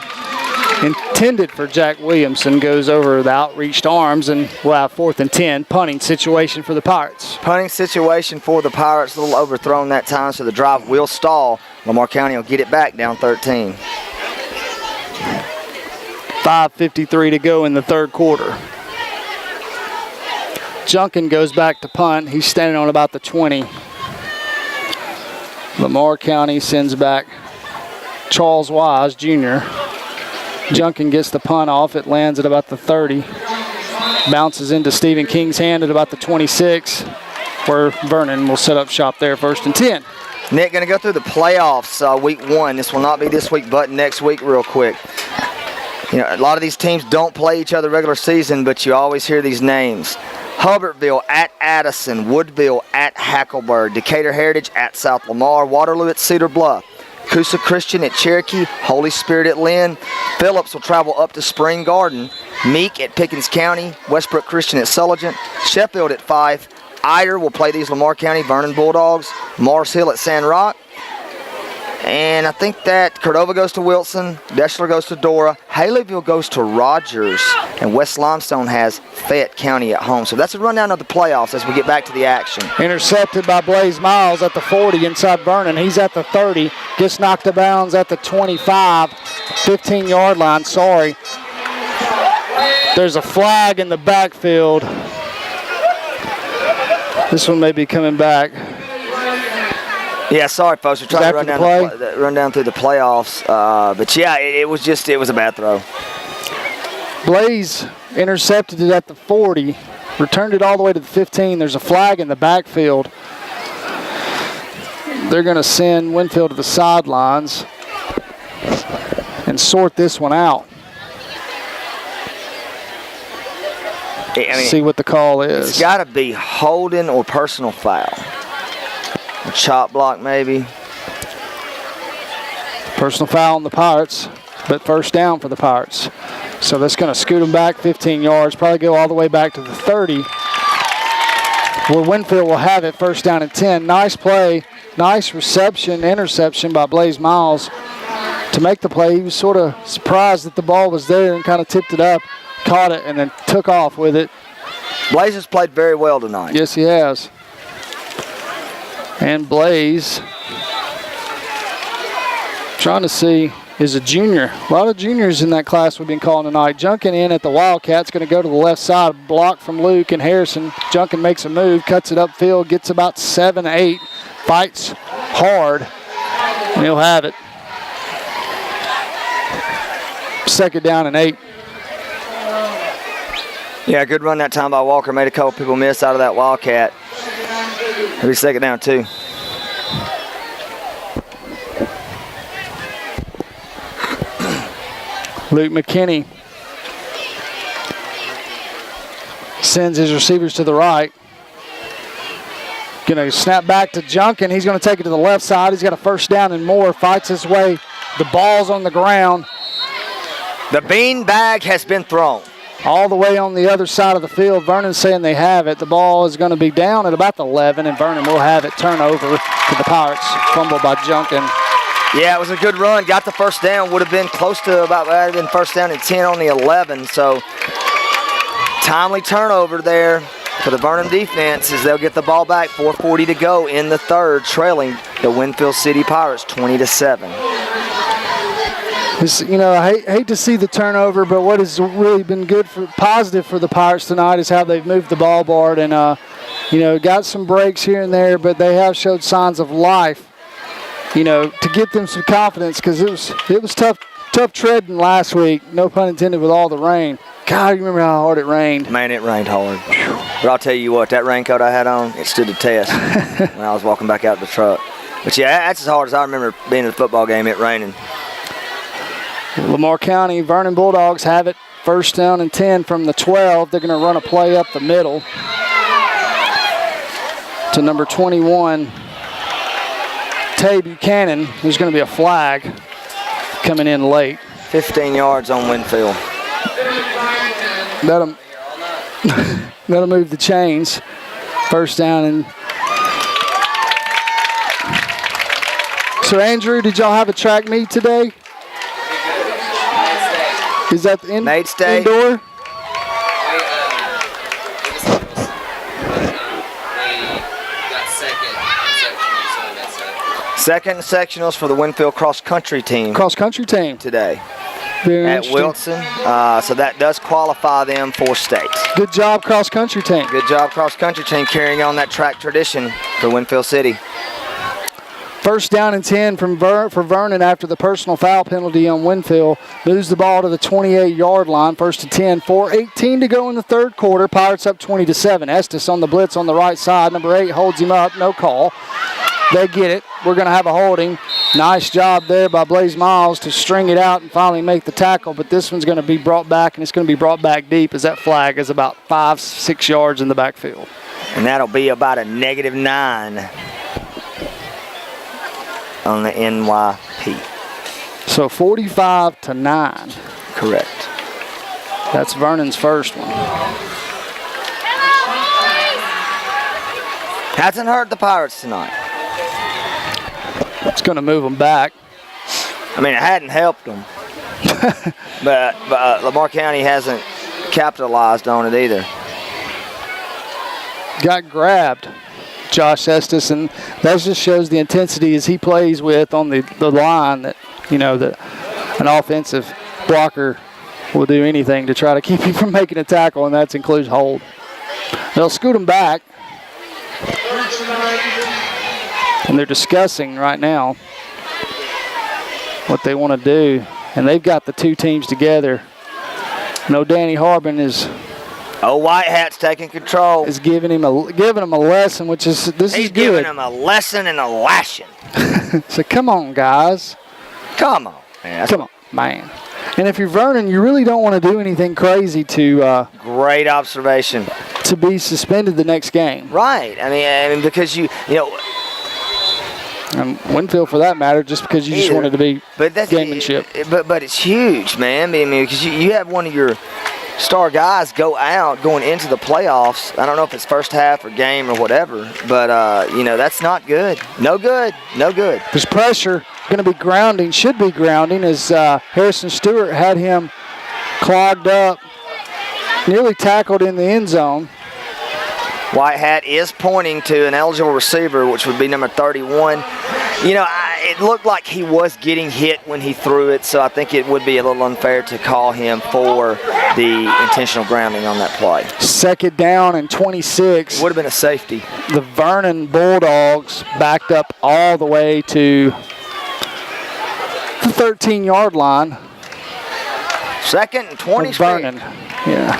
Speaker 2: Intended for Jack Williamson, goes over the outreached arms, and we'll have 4th and 10. Punting situation for the Pirates.
Speaker 1: Punting situation for the Pirates. A little overthrown that time, so the drive will stall. Lamar County will get it back down 13.
Speaker 2: 5:53 to go in the third quarter. Junkin goes back to punt. He's standing on about the 20. Lamar County sends back Charles Wise, Jr. Junkin gets the punt off. It lands at about the 30. Bounces into Stephen King's hand at about the 26, where Vernon will set up shop there, 1st and 10.
Speaker 1: Nick, going to go through the playoffs week 1. This will not be this week, but next week real quick. You know, a lot of these teams don't play each other regular season, but you always hear these names. Hubbardsville at Addison, Woodville at Hackleburg, Decatur Heritage at South Lamar, Waterloo at Cedar Bluff, Coosa Christian at Cherokee, Holy Spirit at Lynn. Phillips will travel up to Spring Garden, Meek at Pickens County, Westbrook Christian at Sulligent, Sheffield at Fife, Ider will play these Lamar County Vernon Bulldogs, Mars Hill at San Rock, And I think that Cordova goes to Wilson, Deschler goes to Dora, Haleyville goes to Rogers, and West Limestone has Fayette County at home. So that's a rundown of the playoffs as we get back to the action.
Speaker 2: Intercepted by Blaze Miles at the 40 inside Vernon. He's at the 30, gets knocked out of bounds at the 25, 15-yard line, sorry. There's a flag in the backfield. This one may be coming back.
Speaker 1: Yeah, sorry, folks. We're trying to run down through the playoffs. But, yeah, it was a bad throw.
Speaker 2: Blaze intercepted it at the 40, returned it all the way to the 15. There's a flag in the backfield. They're going to send Winfield to the sidelines and sort this one out. See what the call is.
Speaker 1: It's got to be holding or personal foul. A chop block, maybe. Personal
Speaker 2: foul on the Pirates, but first down for the Pirates. So that's going to scoot them back 15 yards, probably go all the way back to the 30, where Winfield will have it first down and 10. Nice play, nice interception by Blaze Miles to make the play. He was sort of surprised that the ball was there and kind of tipped it up, caught it, and then took off with it.
Speaker 1: Blaze has played very well tonight.
Speaker 2: Yes, he has. And Blaze, trying to see, is a junior. A lot of juniors in that class we've been calling tonight. Junkin in at the Wildcats, going to go to the left side, block from Luke and Harrison. Junkin makes a move, cuts it upfield, gets about 7-8, fights hard, and he'll have it. Second down and 8.
Speaker 1: Yeah, good run that time by Walker. Made a couple people miss out of that Wildcat. It'll be second down, 2.
Speaker 2: Luke McKinney sends his receivers to the right. Going to snap back to Junkin. He's going to take it to the left side. He's got a first down and more. Fights his way. The ball's on the ground.
Speaker 1: The bean bag has been thrown.
Speaker 2: All the way on the other side of the field. Vernon's saying they have it. The ball is going to be down at about the 11, and Vernon will have it. Turnover to the Pirates. Fumble by Junkin.
Speaker 1: Yeah, it was a good run. Got the first down. Would have been close to been first down and 10 on the 11. So timely turnover there for the Vernon defense as they'll get the ball back. 4:40 to go in the third, trailing the Winfield City Pirates 20-7.
Speaker 2: I hate to see the turnover, but what has really been positive for the Pirates tonight is how they've moved the ball, Bart, and got some breaks here and there, but they have showed signs of life. To get them some confidence, because it was tough treading last week. No pun intended with all the rain. God, you remember how hard it rained?
Speaker 1: Man, it rained hard. But I'll tell you what, that raincoat I had on, it stood the test when I was walking back out to the truck. But yeah, that's as hard as I remember being at a football game, it raining.
Speaker 2: Lamar County, Vernon Bulldogs have it. First down and 10 from the 12. They're going to run a play up the middle to number 21, Tay Buchanan. There's going to be a flag coming in late.
Speaker 1: 15 yards on Winfield.
Speaker 2: That'll move the chains. First down. And so, Andrew, did y'all have a track meet today? Is that the indoor?
Speaker 1: Second sectionals for the Winfield cross-country team.
Speaker 2: Cross-country team.
Speaker 1: Today.
Speaker 2: Very
Speaker 1: at Wilson. So that does qualify them for state.
Speaker 2: Good job, cross-country team.
Speaker 1: Good job, cross-country team, carrying on that track tradition for Winfield City.
Speaker 2: First down and 10 for Vernon after the personal foul penalty on Winfield. Moves the ball to the 28-yard line. First and 10. 4:18 to go in the third quarter. Pirates up 20-7. Estes on the blitz on the right side. Number 8 holds him up. No call. They get it. We're going to have a holding. Nice job there by Blaze Miles to string it out and finally make the tackle. But this one's going to be brought back, and it's going to be brought back deep as that flag is about 5-6 yards in the backfield.
Speaker 1: And that'll be about a -9 on the NYP.
Speaker 2: So 45-9.
Speaker 1: Correct.
Speaker 2: That's Vernon's first one.
Speaker 1: Hasn't hurt the Pirates tonight.
Speaker 2: It's going to move them back.
Speaker 1: I mean, it hadn't helped them. but Lamar County hasn't capitalized on it either.
Speaker 2: Got grabbed, Josh Estes, and that just shows the intensity as he plays with on the line that, that an offensive blocker will do anything to try to keep you from making a tackle, and that includes hold. They'll scoot him back. And they're discussing right now what they want to do. And they've got the two teams together. Danny Harbin is...
Speaker 1: White Hat's taking control.
Speaker 2: Is giving him a lesson, which is this
Speaker 1: He's
Speaker 2: is good.
Speaker 1: He's giving him a lesson and a lashing.
Speaker 2: So come on, guys.
Speaker 1: Come on, man.
Speaker 2: Come on, man. And if you're Vernon, you really don't want to do anything crazy to...
Speaker 1: Great observation.
Speaker 2: To be suspended the next game.
Speaker 1: Right. I mean because
Speaker 2: and Winfield, for that matter, just because you just wanted to be gamemanship.
Speaker 1: But it's huge, man. I mean, because you have one of your star guys going into the playoffs. I don't know if it's first half or game or whatever, but, that's not good. No good.
Speaker 2: There's pressure. Going to be grounding, should be grounding, as Harrison Stewart had him clogged up, nearly tackled in the end zone.
Speaker 1: White Hat is pointing to an eligible receiver, which would be number 31. It looked like he was getting hit when he threw it, so I think it would be a little unfair to call him for the intentional grounding on that play.
Speaker 2: Second down and 26.
Speaker 1: Would have been a safety.
Speaker 2: The Vernon Bulldogs backed up all the way to the 13-yard line.
Speaker 1: Second and 20.
Speaker 2: Vernon, yeah.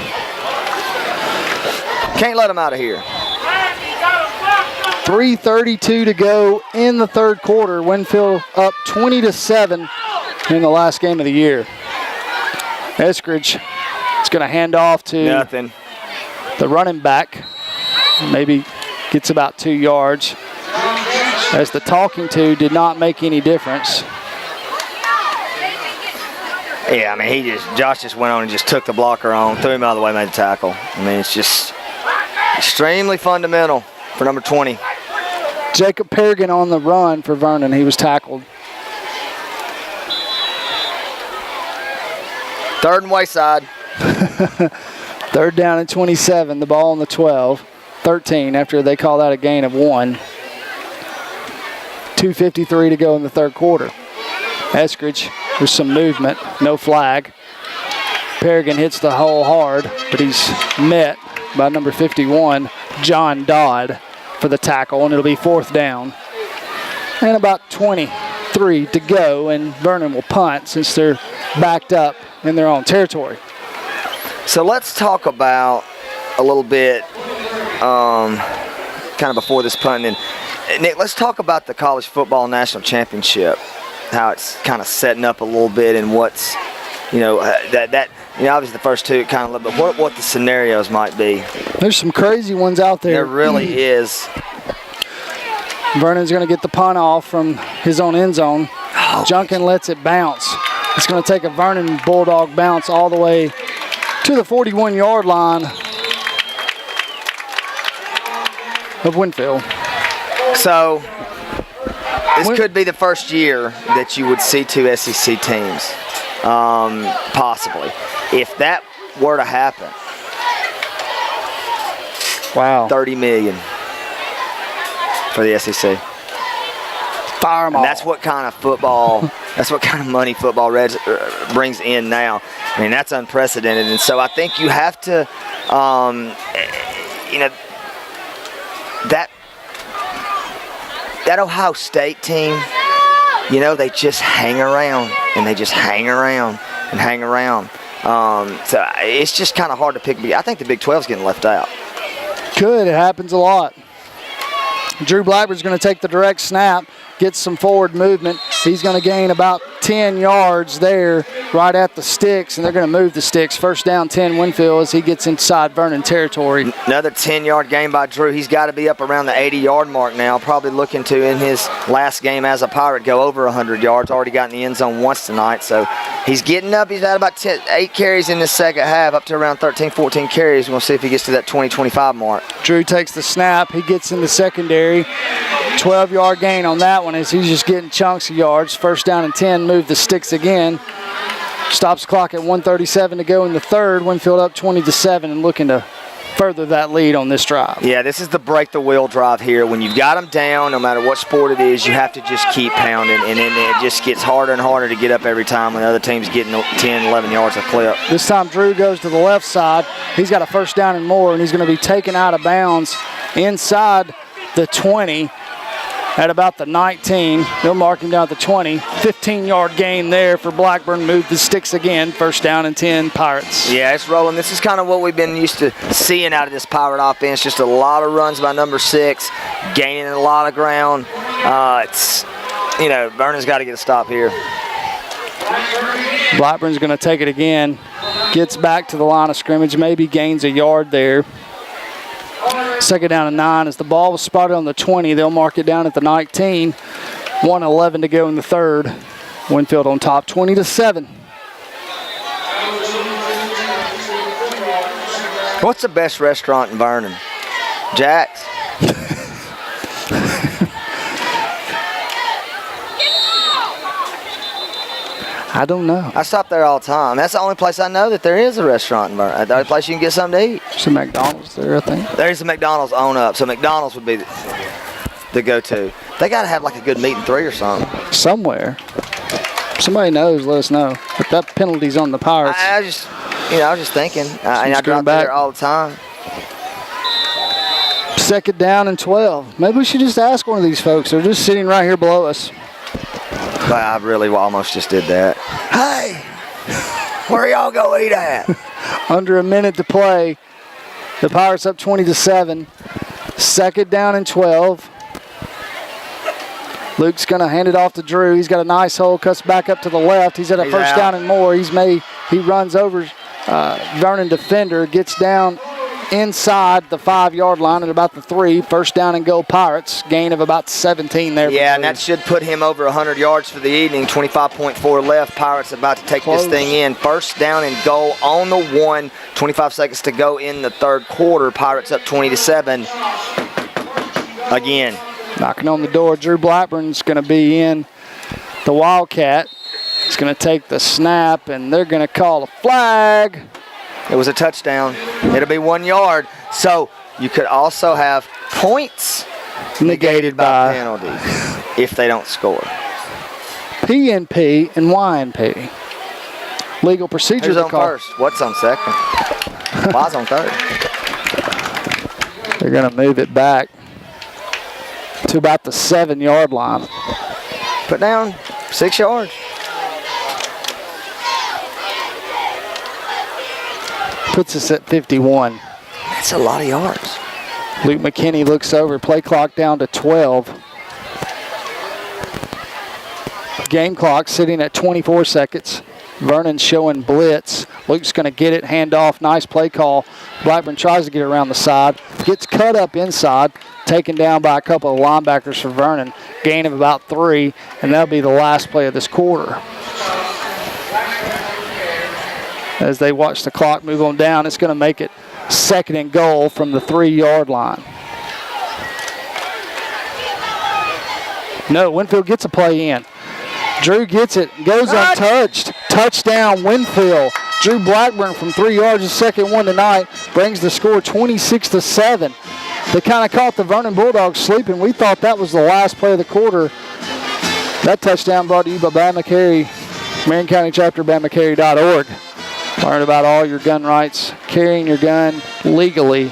Speaker 1: Can't let him out of here.
Speaker 2: 3:32 to go in the third quarter. Winfield up 20-7 in the last game of the year. Eskridge is going to hand off to the running back. Maybe gets about 2 yards. As the talking to did not make any difference.
Speaker 1: Yeah, I mean, Josh just went on and just took the blocker on, threw him out of the way, made the tackle. I mean, it's just extremely fundamental for number 20.
Speaker 2: Jacob Perrigan on the run for Vernon. He was tackled.
Speaker 1: Third and Wayside.
Speaker 2: Third down and 27. The ball on the 12. 13 after they call that a gain of 1. 2:53 to go in the third quarter. Eskridge, there's some movement, no flag. Perrigan hits the hole hard, but he's met by number 51, John Dodd, for the tackle, and it'll be fourth down. And about 23 to go, and Vernon will punt since they're backed up in their own territory.
Speaker 1: So let's talk about a little bit, kind of before this punt. And Nick, let's talk about the College Football National Championship, how it's kind of setting up a little bit and what's, obviously the first two kind of, but what the scenarios might be.
Speaker 2: There's some crazy ones out there.
Speaker 1: There really is.
Speaker 2: Vernon's going to get the punt off from his own end zone. Junkin lets it bounce. It's going to take a Vernon Bulldog bounce all the way to the 41-yard line of Winfield.
Speaker 1: So this could be the first year that you would see two SEC teams, possibly. If that were to happen,
Speaker 2: wow,
Speaker 1: $30 million for the SEC.
Speaker 2: Fire them all.
Speaker 1: That's what kind of football, that's what kind of money football brings in now. I mean, that's unprecedented. And so I think you have to, that Ohio State team, they just hang around and they just hang around and hang around. So it's just kind of hard to pick. I think the Big 12's getting left out.
Speaker 2: Could. It happens a lot. Drew Blackbird's going to take the direct snap, get some forward movement. He's going to gain about 10 yards there right at the sticks, and they're going to move the sticks. First down, 10 Winfield as he gets inside Vernon territory.
Speaker 1: Another 10-yard gain by Drew. He's got to be up around the 80-yard mark now, probably looking to, in his last game as a Pirate, go over 100 yards. Already got in the end zone once tonight, so he's getting up. He's had about 8 carries in the second half, up to around 13, 14 carries. We'll see if he gets to that 20-25 mark.
Speaker 2: Drew takes the snap. He gets in the secondary. 12-yard gain on that one as he's just getting chunks of yards. First down and 10, move the sticks again. Stops the clock at 1:37 to go in the third. Winfield up 20-7 and looking to further that lead on this drive.
Speaker 1: Yeah, this is the break the wheel drive here. When you've got them down, no matter what sport it is, you have to just keep pounding, and then it just gets harder and harder to get up every time when the other team's getting 10, 11 yards a clip.
Speaker 2: This time Drew goes to the left side. He's got a first down and more, and he's going to be taken out of bounds inside the 20 at about the 19. They'll mark him down at the 20. 15-yard gain there for Blackburn. Move the sticks again. First down and 10, Pirates.
Speaker 1: Yeah, it's rolling. This is kind of what we've been used to seeing out of this Pirate offense. Just a lot of runs by number 6, gaining a lot of ground. Vernon's got to get a stop here.
Speaker 2: Blackburn's going to take it again. Gets back to the line of scrimmage. Maybe gains a yard there. Second down and 9 as the ball was spotted on the 20. They'll mark it down at the 19. 1:11 to go in the third. Winfield on top, 20-7.
Speaker 1: What's the best restaurant in Vernon? Jack's?
Speaker 2: I don't know.
Speaker 1: I stop there all the time. That's the only place I know that there is a restaurant in Vernon. The only place you can get something to eat.
Speaker 2: There's a McDonald's there, I think.
Speaker 1: There's a McDonald's on up, so McDonald's would be the go-to. They got to have like a good meat and 3 or something.
Speaker 2: Somewhere. Somebody knows, let us know. But that penalty's on the Pirates.
Speaker 1: I was just thinking. And I drive there all the time.
Speaker 2: Second down and 12. Maybe we should just ask one of these folks. They're just sitting right here below us.
Speaker 1: But I really almost just did that. Hey, where y'all go eat at?
Speaker 2: Under a minute to play. The Pirates up 20-7. Second down and 12. Luke's going to hand it off to Drew. He's got a nice hole, cuts back up to the left. He's at a first down and more. He runs over Vernon defender, gets down inside the 5-yard line at about the 3. First down and go Pirates. Gain of about 17 there.
Speaker 1: Yeah, and that should put him over 100 yards for the evening. 25.4 left. Pirates about to take this thing in. First down and goal on the 1. 25 seconds to go in the third quarter. Pirates up 20-7. Again.
Speaker 2: Knocking on the door. Drew Blackburn's going to be in. The Wildcat is going to take the snap, and they're going to call a flag.
Speaker 1: It was a touchdown. It'll be 1 yard. So you could also have points negated by penalties if they don't score.
Speaker 2: P&P and Y&P. Legal procedure.
Speaker 1: Who's on first? What's on second? Why's on third?
Speaker 2: They're going to move it back to about the 7-yard line.
Speaker 1: Put down 6 yards.
Speaker 2: Puts us at 51.
Speaker 1: That's a lot of yards.
Speaker 2: Luke McKinney looks over. Play clock down to 12. Game clock sitting at 24 seconds. Vernon showing blitz. Luke's going to get it, hand off. Nice play call. Blackburn tries to get around the side. Gets cut up inside. Taken down by a couple of linebackers for Vernon. Gain of about 3, and that'll be the last play of this quarter. As they watch the clock move on down, it's going to make it second and goal from the 3-yard line. No, Winfield gets a play in. Drew gets it, goes untouched. Touchdown, Winfield. Drew Blackburn from 3 yards, his second one tonight, brings the score 26-7. They kind of caught the Vernon Bulldogs sleeping. We thought that was the last play of the quarter. That touchdown brought to you by BAMA-Carey, Marion County Chapter, BAMACarey.org. Learn about all your gun rights, carrying your gun legally.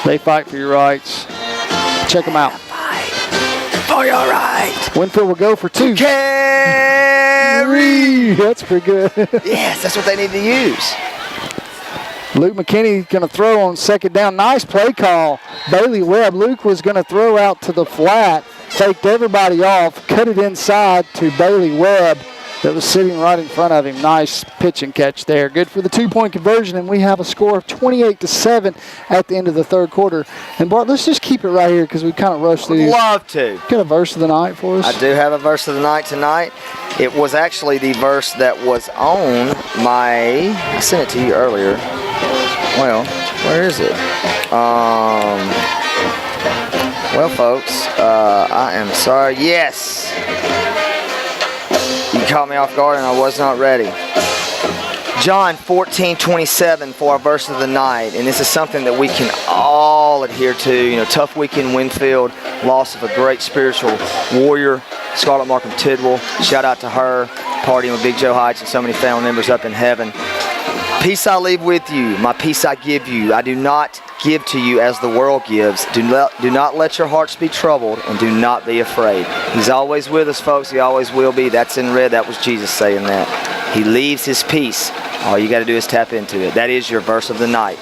Speaker 2: They fight for your rights. Check them out.
Speaker 1: Fight for your right.
Speaker 2: Winfield will go for 2.
Speaker 1: Carry.
Speaker 2: That's pretty good.
Speaker 1: Yes, that's what they need to use.
Speaker 2: Luke McKinney going to throw on second down. Nice play call. Bailey Webb. Luke was going to throw out to the flat. Faked everybody off. Cut it inside to Bailey Webb that was sitting right in front of him. Nice pitch and catch there. Good for the 2-point conversion, and we have a score of 28-7 at the end of the third quarter. And Bart, let's just keep it right here because we kind of rushed through.
Speaker 1: Love to.
Speaker 2: Got a verse of the night for us?
Speaker 1: I do have a verse of the night tonight. It was actually the verse that was on I sent it to you earlier. Well, where is it? Well, folks, I am sorry. Yes. You caught me off guard and I was not ready. John 14:27 for our verse of the night, and this is something that we can all adhere to. You know, tough week in Winfield, loss of a great spiritual warrior, Scarlett Markham Tidwell. Shout out to her, partying with Big Joe Heights and so many family members up in heaven. Peace I leave with you, my peace I give you. I do not give to you as the world gives. Do not let your hearts be troubled, and do not be afraid. He's always with us, folks. He always will be. That's in red. That was Jesus saying that. He leaves his peace. All you got to do is tap into it. That is your verse of the night.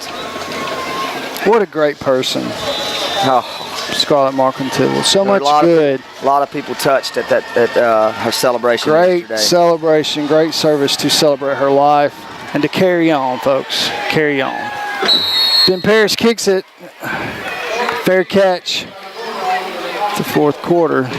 Speaker 2: What a great person.
Speaker 1: Oh,
Speaker 2: Scarlett Markham Tidwell. So much good.
Speaker 1: A lot of people touched at her celebration
Speaker 2: Great
Speaker 1: yesterday.
Speaker 2: celebration, great service to celebrate her life and to carry on, folks. Carry on. Then Paris kicks it. Fair catch. The fourth quarter.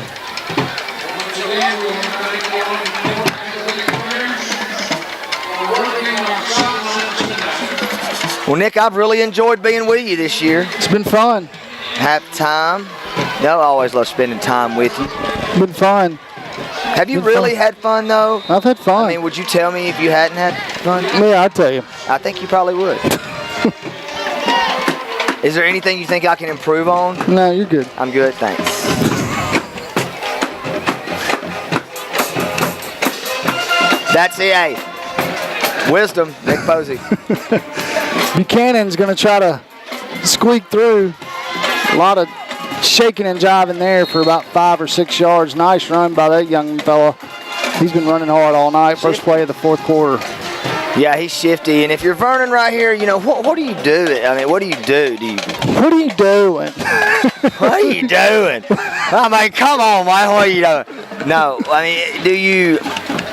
Speaker 1: Well, Nick, I've really enjoyed being with you this year.
Speaker 2: It's been fun.
Speaker 1: Half-time. No, I always love spending time with you.
Speaker 2: Been fun.
Speaker 1: Have you really had fun, though?
Speaker 2: I've had fun.
Speaker 1: I mean, would you tell me if you hadn't had fun?
Speaker 2: Yeah, I'd tell you.
Speaker 1: I think you probably would. Is there anything you think I can improve on?
Speaker 2: No, you're good.
Speaker 1: I'm good, thanks. That's EA. Wisdom, Nick Posey.
Speaker 2: Buchanan's going to try to squeak through. A lot of shaking and jiving there for about 5 or 6 yards. Nice run by that young fella. He's been running hard all night. First play of the fourth quarter.
Speaker 1: Yeah, he's shifty. And if you're Vernon right here, you know, what do you do? I mean, what do you do?
Speaker 2: What are you doing?
Speaker 1: What are you doing? I mean, come on, man. What are you doing? No, I mean,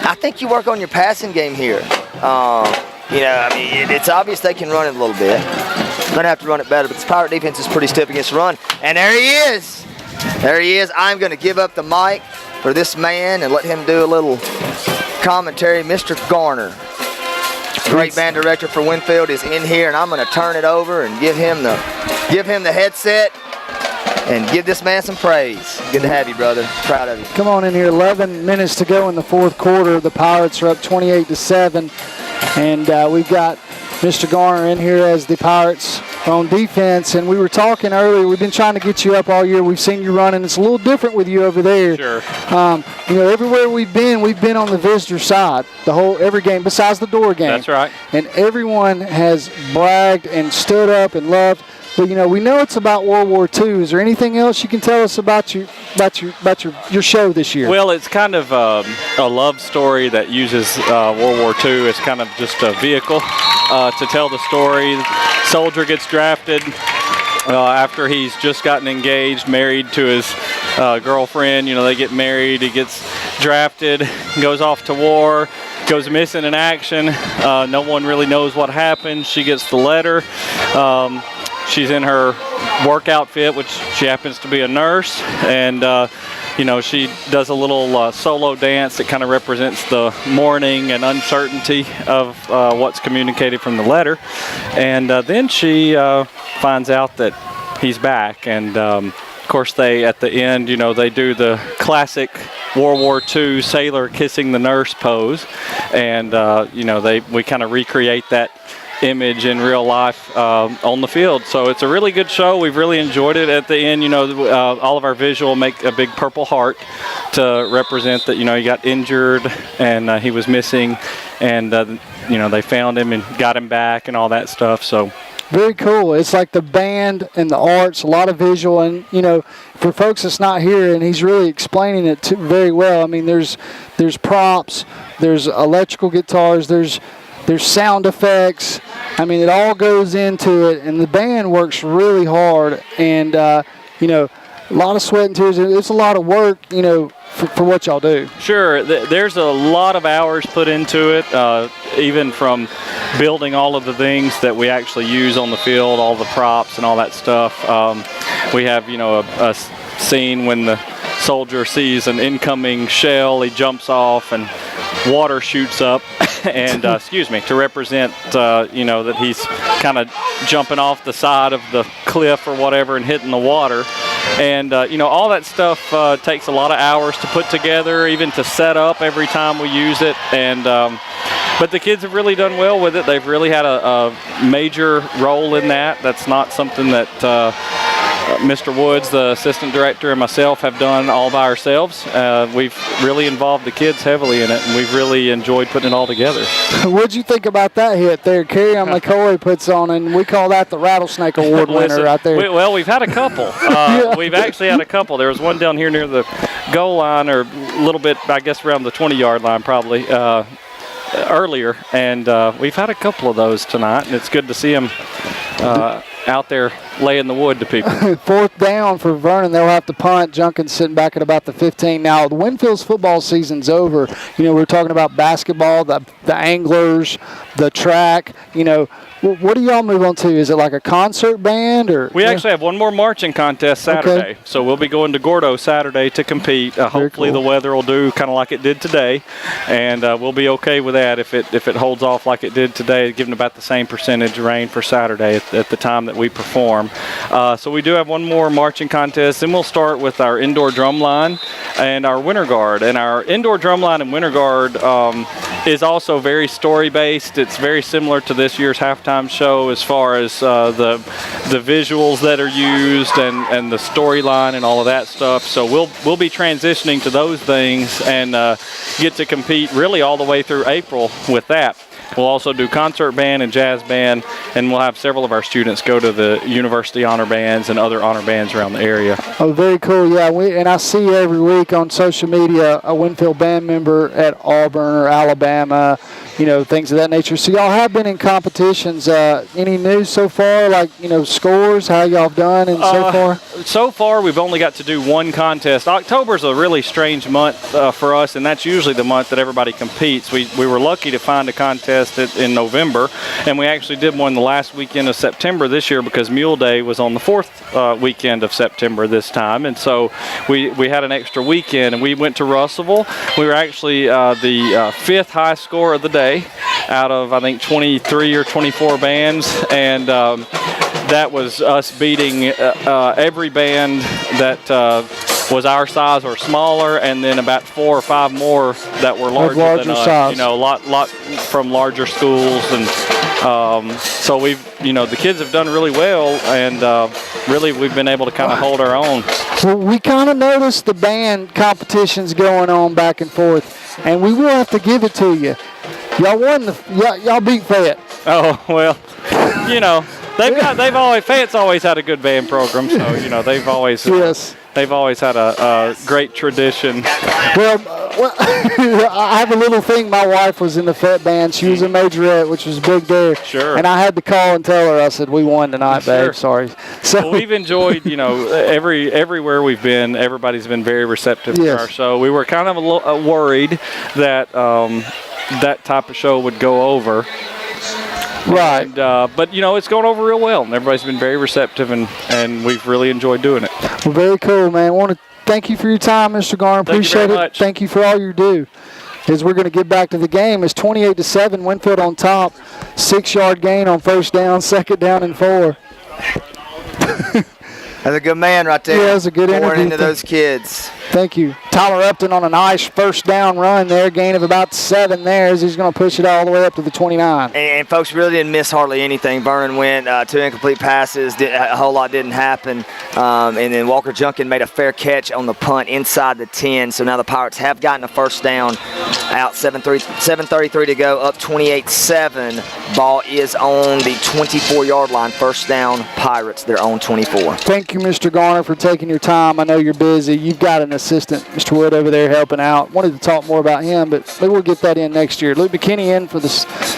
Speaker 1: I think you work on your passing game here. You know, I mean, it's obvious they can run it a little bit. Going to have to run it better, but this Pirate defense is pretty stiff against the run. And there he is. There he is. I'm going to give up the mic for this man and let him do a little commentary. Mr. Garner, great band director for Winfield, is in here, and I'm going to turn it over and give him the headset and give this man some praise. Good to have you, brother. Proud of you.
Speaker 2: Come on in here. 11 minutes to go in the fourth quarter. The Pirates are up 28-7, and we've got Mr. Garner in here as the Pirates on defense. And we were talking earlier. We've been trying to get you up all year. We've seen you running. It's a little different with you over there.
Speaker 11: Sure.
Speaker 2: You know, everywhere we've been on the visitor side. Every game besides the door game.
Speaker 11: That's right.
Speaker 2: And everyone has bragged and stood up and loved. But you know, we know it's about World War II. Is there anything else you can tell us about your show this year?
Speaker 11: Well, it's kind of a love story that uses World War II as kind of just a vehicle to tell the story. Soldier gets drafted after he's just gotten engaged, married to his girlfriend. You know, they get married. He gets drafted, goes off to war, goes missing in action. No one really knows what happened. She gets the letter. She's in her work outfit, which she happens to be a nurse, and you know, she does a little solo dance that kind of represents the mourning and uncertainty of what's communicated from the letter. And then she finds out that he's back, and of course they, at the end, you know, they do the classic World War II sailor kissing the nurse pose, and you know, we kind of recreate that image in real life on the field. So it's a really good show. We've really enjoyed it. At the end, you know, all of our visual make a big purple heart to represent that, you know, he got injured and he was missing, and you know, they found him and got him back and all that stuff. So
Speaker 2: very cool. It's like the band and the arts, a lot of visual, and you know, for folks that's not here, and he's really explaining it very well. I mean, there's props, there's electrical guitars, there's sound effects. I mean, it all goes into it, and the band works really hard, and you know, a lot of sweat and tears. It's a lot of work, you know, for what y'all do.
Speaker 11: Sure, there's a lot of hours put into it, even from building all of the things that we actually use on the field, all the props and all that stuff. We have, you know, a scene when the soldier sees an incoming shell, he jumps off and water shoots up, and to represent you know, that he's kind of jumping off the side of the cliff or whatever and hitting the water. And, all that stuff takes a lot of hours to put together, even to set up every time we use it. And but the kids have really done well with it. They've really had a major role in that. That's not something that Mr. Woods, the assistant director, and myself have done all by ourselves. We've really involved the kids heavily in it, and we've really enjoyed putting it all together.
Speaker 2: What'd you think about that hit there? Carry-on McCoy puts on, and we call that the Rattlesnake Award winner right there.
Speaker 11: We've had a couple. We've actually had a couple. There was one down here near the goal line, or a little bit, I guess, around the 20-yard line probably, earlier. And we've had a couple of those tonight, and it's good to see them out there laying the wood to people.
Speaker 2: 4th down for Vernon. They'll have to punt. Junkins sitting back at about the 15. Now, the Winfield's football season's over. We're talking about basketball, the anglers, the track. What do y'all move on to? Is it like a concert band? Or
Speaker 11: we actually have one more marching contest Saturday.
Speaker 2: Okay.
Speaker 11: So we'll be going to Gordo Saturday to compete. Hopefully
Speaker 2: cool.
Speaker 11: The weather will do kind of like it did today. And we'll be okay with that if it holds off like it did today, giving about the same percentage of rain for Saturday at the time that we perform. So we do have one more marching contest. Then we'll start with our indoor drum line and our winter guard. And our indoor drum line and winter guard is also very story-based. It's very similar to this year's halftime show as far as the visuals that are used and the storyline and all of that stuff. So we'll be transitioning to those things and get to compete really all the way through April with that. We'll also do concert band and jazz band, and we'll have several of our students go to the university honor bands and other honor bands around the area.
Speaker 2: Oh, very cool. Yeah, and I see every week on social media a Winfield band member at Auburn or Alabama, things of that nature. So y'all have been in competitions. Any news so far, like, scores, how y'all have done and so far?
Speaker 11: So far, we've only got to do one contest. October's a really strange month for us, and that's usually the month that everybody competes. We were lucky to find a contest in November, and we actually did one the last weekend of September this year because Mule Day was on the 4th weekend of September this time, and so we had an extra weekend, and we went to Russellville. We were actually the 5th high score of the day out of, I think, 23 or 24 bands, and that was us beating every band that was our size or smaller, and then about 4 or 5 more that were larger than us.
Speaker 2: Size.
Speaker 11: A lot from larger schools, and so we've, the kids have done really well, and really we've been able to kind of hold our own.
Speaker 2: Well, we kind of noticed the band competitions going on back and forth, and we will have to give it to you. Y'all won y'all beat Fayette.
Speaker 11: Oh well, Fayette's always had a good band program, so they've always
Speaker 2: yes.
Speaker 11: They've always had a great tradition.
Speaker 2: Well, I have a little thing. My wife was in the Fayette band. She was a majorette, which was big there.
Speaker 11: Sure.
Speaker 2: And I had to call and tell her. I said, "We won tonight, babe.
Speaker 11: Sure.
Speaker 2: Sorry." So
Speaker 11: well, we've enjoyed, everywhere we've been. Everybody's been very receptive to our show. We were kind of a little worried that that type of show would go over.
Speaker 2: Right.
Speaker 11: And, but, it's going over real well, and everybody's been very receptive, and we've really enjoyed doing it.
Speaker 2: Well, very cool, man. I want to thank you for your time, Mr. Garner. Appreciate it.
Speaker 11: Much.
Speaker 2: Thank you for all you do. As we're going to get back to the game, it's 28-7, Winfield on top. 6-yard gain on 1st down, 2nd down and 4.
Speaker 1: That's a good man right there.
Speaker 2: Yeah, that's a good interview.
Speaker 1: Pouring into those kids.
Speaker 2: Thank you. Tyler Upton on a nice 1st down run there, gain of about 7 there as he's going to push it all the way up to the 29.
Speaker 1: And folks really didn't miss hardly anything. Vernon went 2 incomplete passes. A whole lot didn't happen. And then Walker Junkin made a fair catch on the punt inside the 10. So now the Pirates have gotten a 1st down out. 7:33 to go, up 28-7. Ball is on the 24-yard line. 1st down, Pirates, their own 24.
Speaker 2: Thank you, Mr. Garner, for taking your time. I know you're busy. You've got an assistant, Mr. Wood, over there helping out. Wanted to talk more about him, but maybe we'll get that in next year. Luke McKinney in for the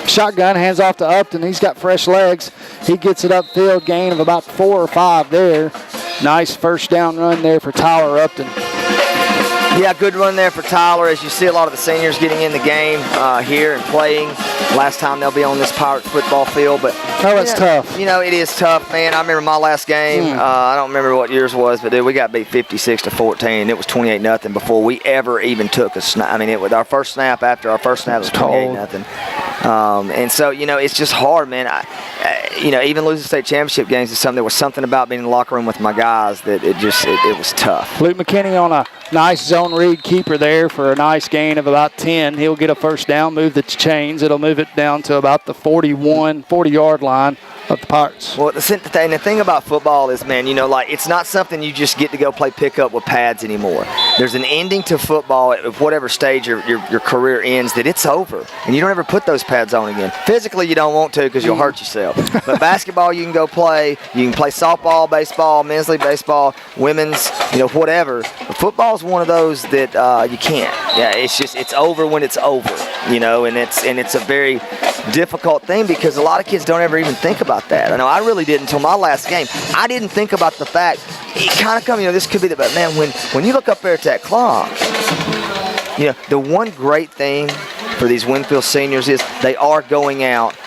Speaker 2: shotgun, hands off to Upton. He's got fresh legs. He gets it upfield, gain of about 4 or 5 there. Nice 1st down run there for Tyler Upton.
Speaker 1: Yeah, good run there for Tyler. As you see, a lot of the seniors getting in the game here and playing. Last time they'll be on this Pirates football field, but
Speaker 2: it's tough.
Speaker 1: It is tough, man. I remember my last game. I don't remember what yours was, but dude, we got beat 56-14. It was 28-0 before we ever even took a snap. I mean, it was our first snap. After our first snap, it was 28-0. And so, it's just hard, man. Even losing state championship games is something. There was something about being in the locker room with my guys that it was tough.
Speaker 2: Luke McKinney on a nice zone read keeper there for a nice gain of about 10. He'll get a first down, move the chains. It'll move it down to about the 40-yard line of the Pirates.
Speaker 1: Well, the thing about football is, man, it's not something you just get to go play pickup with pads anymore. There's an ending to football at whatever stage your career ends that it's over, and you don't ever put those pads on again. Physically, you don't want to because you'll hurt yourself. But basketball, you can go play. You can play softball, baseball, men's league baseball, women's, whatever. But football is one of those that you can't. Yeah, it's over when it's over, and it's a very difficult thing because a lot of kids don't ever even think about that. I know I really didn't until my last game. I didn't think about the fact it kind of this could be but man, when you look up there at that clock, the one great thing for these Winfield seniors is they are going out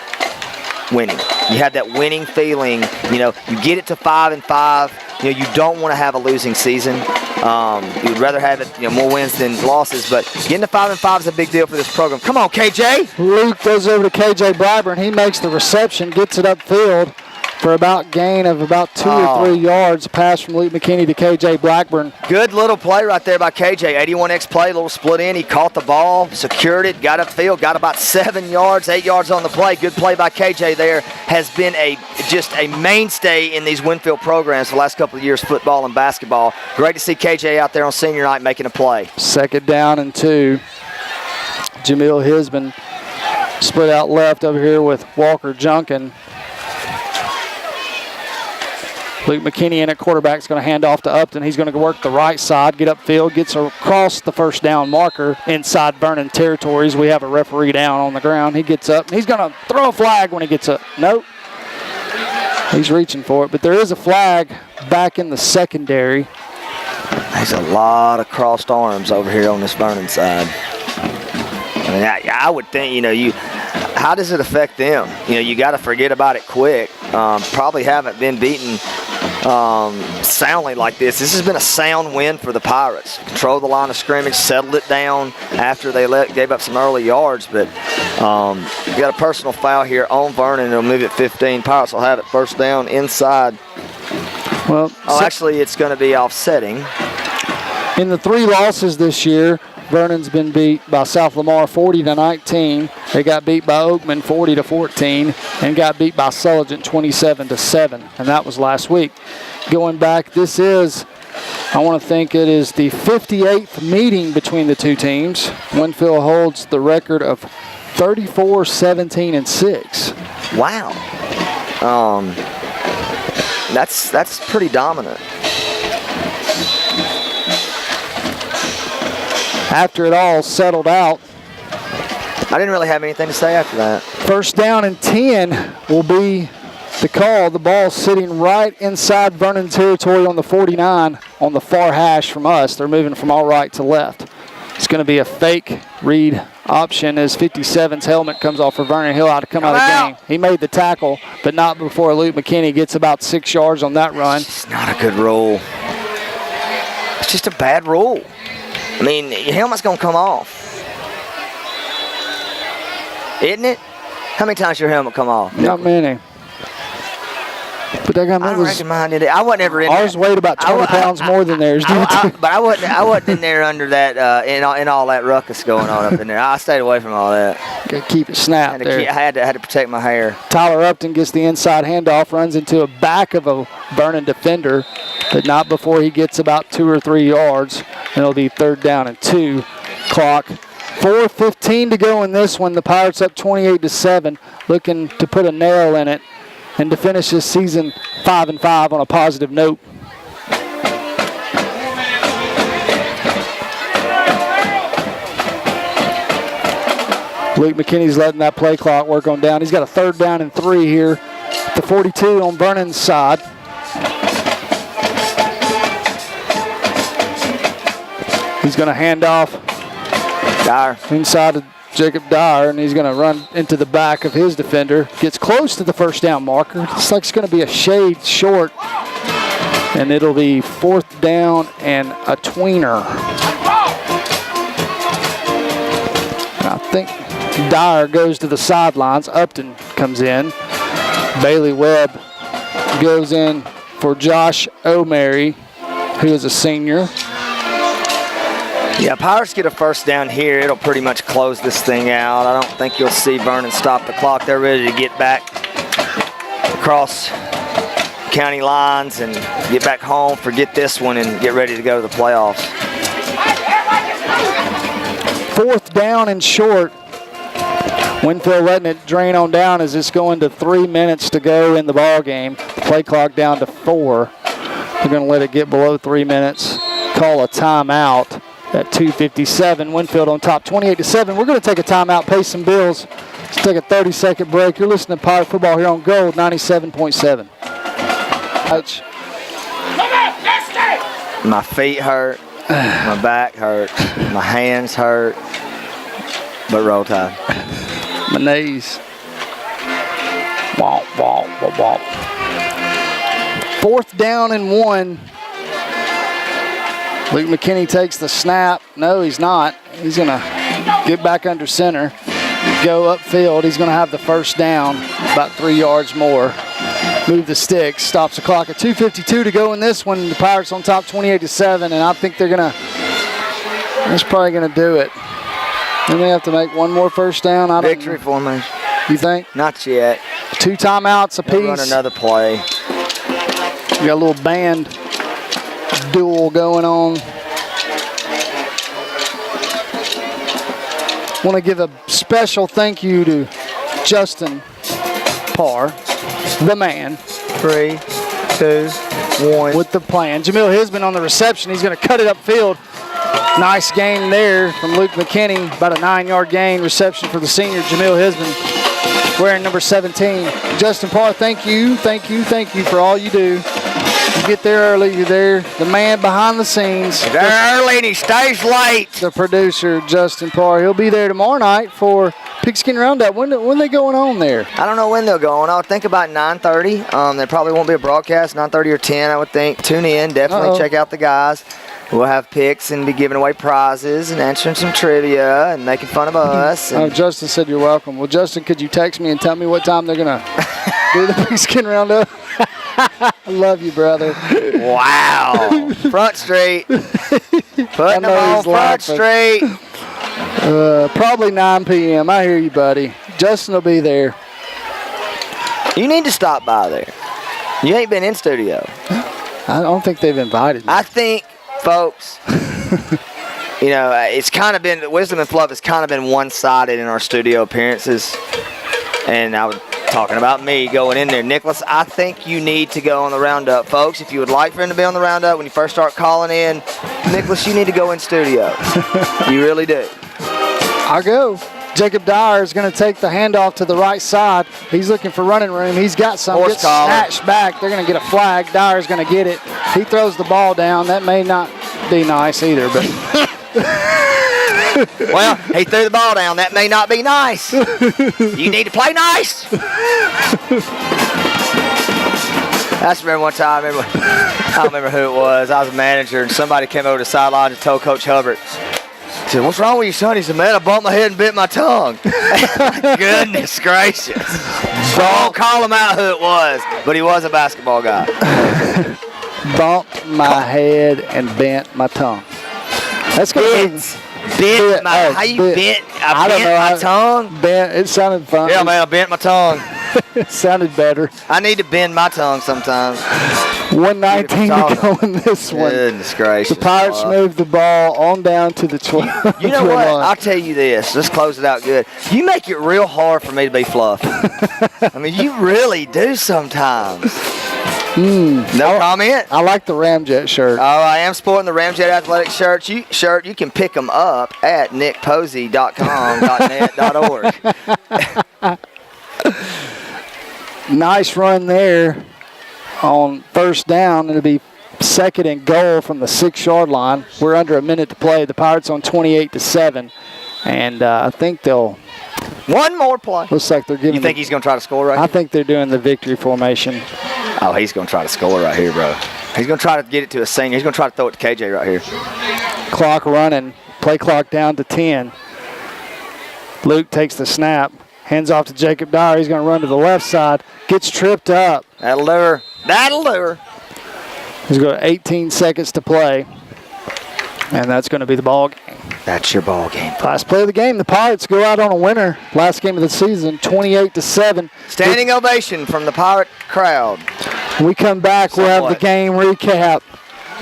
Speaker 1: winning. You have that winning feeling. You get it to 5-5. You don't want to have a losing season. You would rather have it, more wins than losses. But getting to 5-5 is a big deal for this program. Come on, KJ.
Speaker 2: Luke goes over to KJ Blackburn. He makes the reception, gets it upfield for about gain of about 2 or 3 yards. Pass from Luke McKinney to KJ Blackburn.
Speaker 1: Good little play right there by KJ. 81X play, little split in. He caught the ball, secured it, got upfield, got about 7 yards, 8 yards on the play. Good play by KJ there. Has been just a mainstay in these Winfield programs for the last couple of years, football and basketball. Great to see KJ out there on senior night making a play.
Speaker 2: 2nd down and 2. Jamil Hisman split out left over here with Walker Junkin. Luke McKinney in at quarterback is going to hand off to Upton. He's going to work the right side, get upfield, gets across the first down marker inside Vernon territories. We have a referee down on the ground. He gets up, and he's going to throw a flag when he gets up. Nope. He's reaching for it, but there is a flag back in the secondary.
Speaker 1: There's a lot of crossed arms over here on this Vernon side. I would think, how does it affect them? You got to forget about it quick. Probably haven't been beaten soundly like this. This has been a sound win for the Pirates. Controlled the line of scrimmage, settled it down after they gave up some early yards. But you got a personal foul here on Vernon. It'll move it 15. Pirates will have it first down inside.
Speaker 2: Well,
Speaker 1: actually, it's going to be offsetting.
Speaker 2: In the 3 losses this year, Vernon's been beat by South Lamar 40-19. They got beat by Oakman 40-14 and got beat by Sulligent 27-7, and that was last week. Going back, this is, I want to think it is the 58th meeting between the two teams. Winfield holds the record of 34-17-6.
Speaker 1: Wow. That's pretty dominant.
Speaker 2: After it all settled out,
Speaker 1: I didn't really have anything to say after that.
Speaker 2: First down and 10 will be the call. The ball sitting right inside Vernon territory on the 49 on the far hash from us. They're moving from all right to left. It's going to be a fake read option as 57's helmet comes off for Vernon. He'll have to come out of the game. He made the tackle, but not before Luke McKinney gets about 6 yards on that run.
Speaker 1: It's not a good rule. It's just a bad rule. I mean, your helmet's going to come off. Isn't it? How many times your helmet come off?
Speaker 2: Not many. But that guy
Speaker 1: I don't reckon mine did it. I wasn't ever in
Speaker 2: ours
Speaker 1: there.
Speaker 2: weighed about 20 pounds more than theirs.
Speaker 1: But I wasn't in there under that, in all that ruckus going on up in there. I stayed away from all that.
Speaker 2: Got to keep it snapped there.
Speaker 1: I had to protect my hair.
Speaker 2: Tyler Upton gets the inside handoff, runs into a back of a Vernon defender, but not before he gets about 2 or 3 yards. And it'll be 3rd down and 2. Clock 4:15 to go in this one. The Pirates up 28-7, looking to put a nail in it and to finish this season 5-5 on a positive note. Luke McKinney's letting that play clock work on down. He's got a 3rd down and 3 here. The 42 on Vernon's side. He's going to hand off
Speaker 1: Dyer
Speaker 2: inside of Jacob Dyer, and he's going to run into the back of his defender. Gets close to the first down marker. Looks like it's going to be a shade short, and it'll be 4th down and a tweener. I think Dyer goes to the sidelines. Upton comes in. Bailey Webb goes in for Josh O'Mary, who is a senior.
Speaker 1: Yeah, Pirates get a first down here. It'll pretty much close this thing out. I don't think you'll see Vernon stop the clock. They're ready to get back across county lines and get back home, forget this one, and get ready to go to the playoffs.
Speaker 2: 4th down and short. Winfield letting it drain on down as it's going to 3 minutes to go in the ball game. Play clock down to 4. They're going to let it get below 3 minutes. Call a timeout at 2:57. Winfield on top, 28-7. We're going to take a timeout, pay some bills. Let's take a 30-second break. You're listening to Pirate Football here on Gold 97.7. Ouch.
Speaker 1: My feet hurt. My back hurt. My hands hurt. But roll tide.
Speaker 2: My knees. Womp, womp, womp, womp. 4th down and 1. Luke McKinney takes the snap. No, he's not. He's going to get back under center, go upfield. He's going to have the first down, about 3 yards more. Move the sticks, stops the clock at 2:52 to go in this one. The Pirates on top 28-7, and I think that's probably going to do it. They may have to make one more first down.
Speaker 1: Victory formation.
Speaker 2: You think?
Speaker 1: Not yet.
Speaker 2: 2 timeouts apiece.
Speaker 1: They'll run another play.
Speaker 2: We got a little band duel going on. Want to give a special thank you to Justin Parr, the man.
Speaker 1: 3, 2, 1.
Speaker 2: With the plan. Jamil Hisman on the reception. He's going to cut it upfield. Nice gain there from Luke McKinney. About a 9-yard gain. Reception for the senior, Jamil Hisman, wearing number 17. Justin Parr, thank you for all you do. You get there early, you're there. The man behind the scenes.
Speaker 1: He's there early and he stays late.
Speaker 2: The producer, Justin Parr. He'll be there tomorrow night for Pigskin Roundup. When they going on there?
Speaker 1: I don't know when they'll go on. I would think about 9:30. There probably won't be a broadcast, 9:30 or 10, I would think. Tune in, definitely check out the guys. We'll have picks and be giving away prizes and answering some trivia and making fun of us.
Speaker 2: Oh, Justin said you're welcome. Well, Justin, could you text me and tell me what time they're going to do the Pigskin Roundup? I love you, brother.
Speaker 1: Wow. Front Street. Putting them on Front Street.
Speaker 2: Probably 9 p.m. I hear you, buddy. Justin will be there.
Speaker 1: You need to stop by there. You ain't been in studio.
Speaker 2: I don't think they've invited me.
Speaker 1: I think, folks, it's kind of been, Wisdom and Fluff has kind of been one-sided in our studio appearances. And I was talking about me going in there. Nicholas, I think you need to go on the roundup, folks. If you would like for him to be on the roundup when you first start calling in, Nicholas, you need to go in studio. You really do.
Speaker 2: I'll go. Jacob Dyer is going to take the handoff to the right side. He's looking for running room. He's got some. Gets snatched back. They're going to get a flag. Dyer's going to get it. He throws the ball down. That may not be nice either, but...
Speaker 1: Well, he threw the ball down. That may not be nice. You need to play nice. I just remember one time, I don't remember who it was. I was a manager, and somebody came over to the sideline and told Coach Hubbard, he said, "What's wrong with you, son?" He said, "Man, I bumped my head and bit my tongue." Goodness gracious. Don't call him out who it was, but he was a basketball guy.
Speaker 2: Bumped my head and bent my tongue. That's good.
Speaker 1: Bent my, how you bent? I bent my tongue?
Speaker 2: Bent, it sounded fun.
Speaker 1: Yeah, man, I bent my tongue.
Speaker 2: It sounded better.
Speaker 1: I need to bend my tongue sometimes.
Speaker 2: 1:19 to go in this one.
Speaker 1: Goodness gracious.
Speaker 2: The Pirates moved the ball on down to the 12.
Speaker 1: You know what? I'll tell you this. Let's close it out good. You make it real hard for me to be fluffy. I mean, you really do sometimes. No comment?
Speaker 2: I like the Ramjet shirt.
Speaker 1: Oh, I am sporting the Ramjet athletic shirt. You can pick them up at nickposey.com.net.org.
Speaker 2: Nice run there on first down. It'll be 2nd and goal from the 6-yard line. We're under a minute to play. The Pirates on 28-7, and I think they'll.
Speaker 1: One more play.
Speaker 2: Looks like they're giving.
Speaker 1: You think he's going to try to score right here?
Speaker 2: I think they're doing the victory formation.
Speaker 1: Oh, he's going to try to score right here, bro. He's going to try to get it to a senior. He's going to try to throw it to KJ right here.
Speaker 2: Clock running. Play clock down to 10. Luke takes the snap, hands off to Jacob Dyer. He's going to run to the left side, gets tripped up.
Speaker 1: That'll lure. That'll lure.
Speaker 2: He's got 18 seconds to play, and that's going to be the ball game.
Speaker 1: That's your ball game.
Speaker 2: Last play of the game, the Pirates go out on a winner. Last game of the season, 28-7.
Speaker 1: Standing ovation from the Pirate crowd.
Speaker 2: When we come back, we'll have the game recap.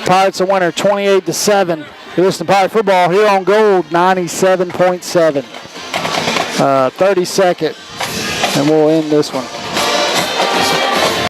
Speaker 2: Pirates a winner, 28-7. You listen to Pirate football here on Gold, 97.7. 30 second, and we'll end this one.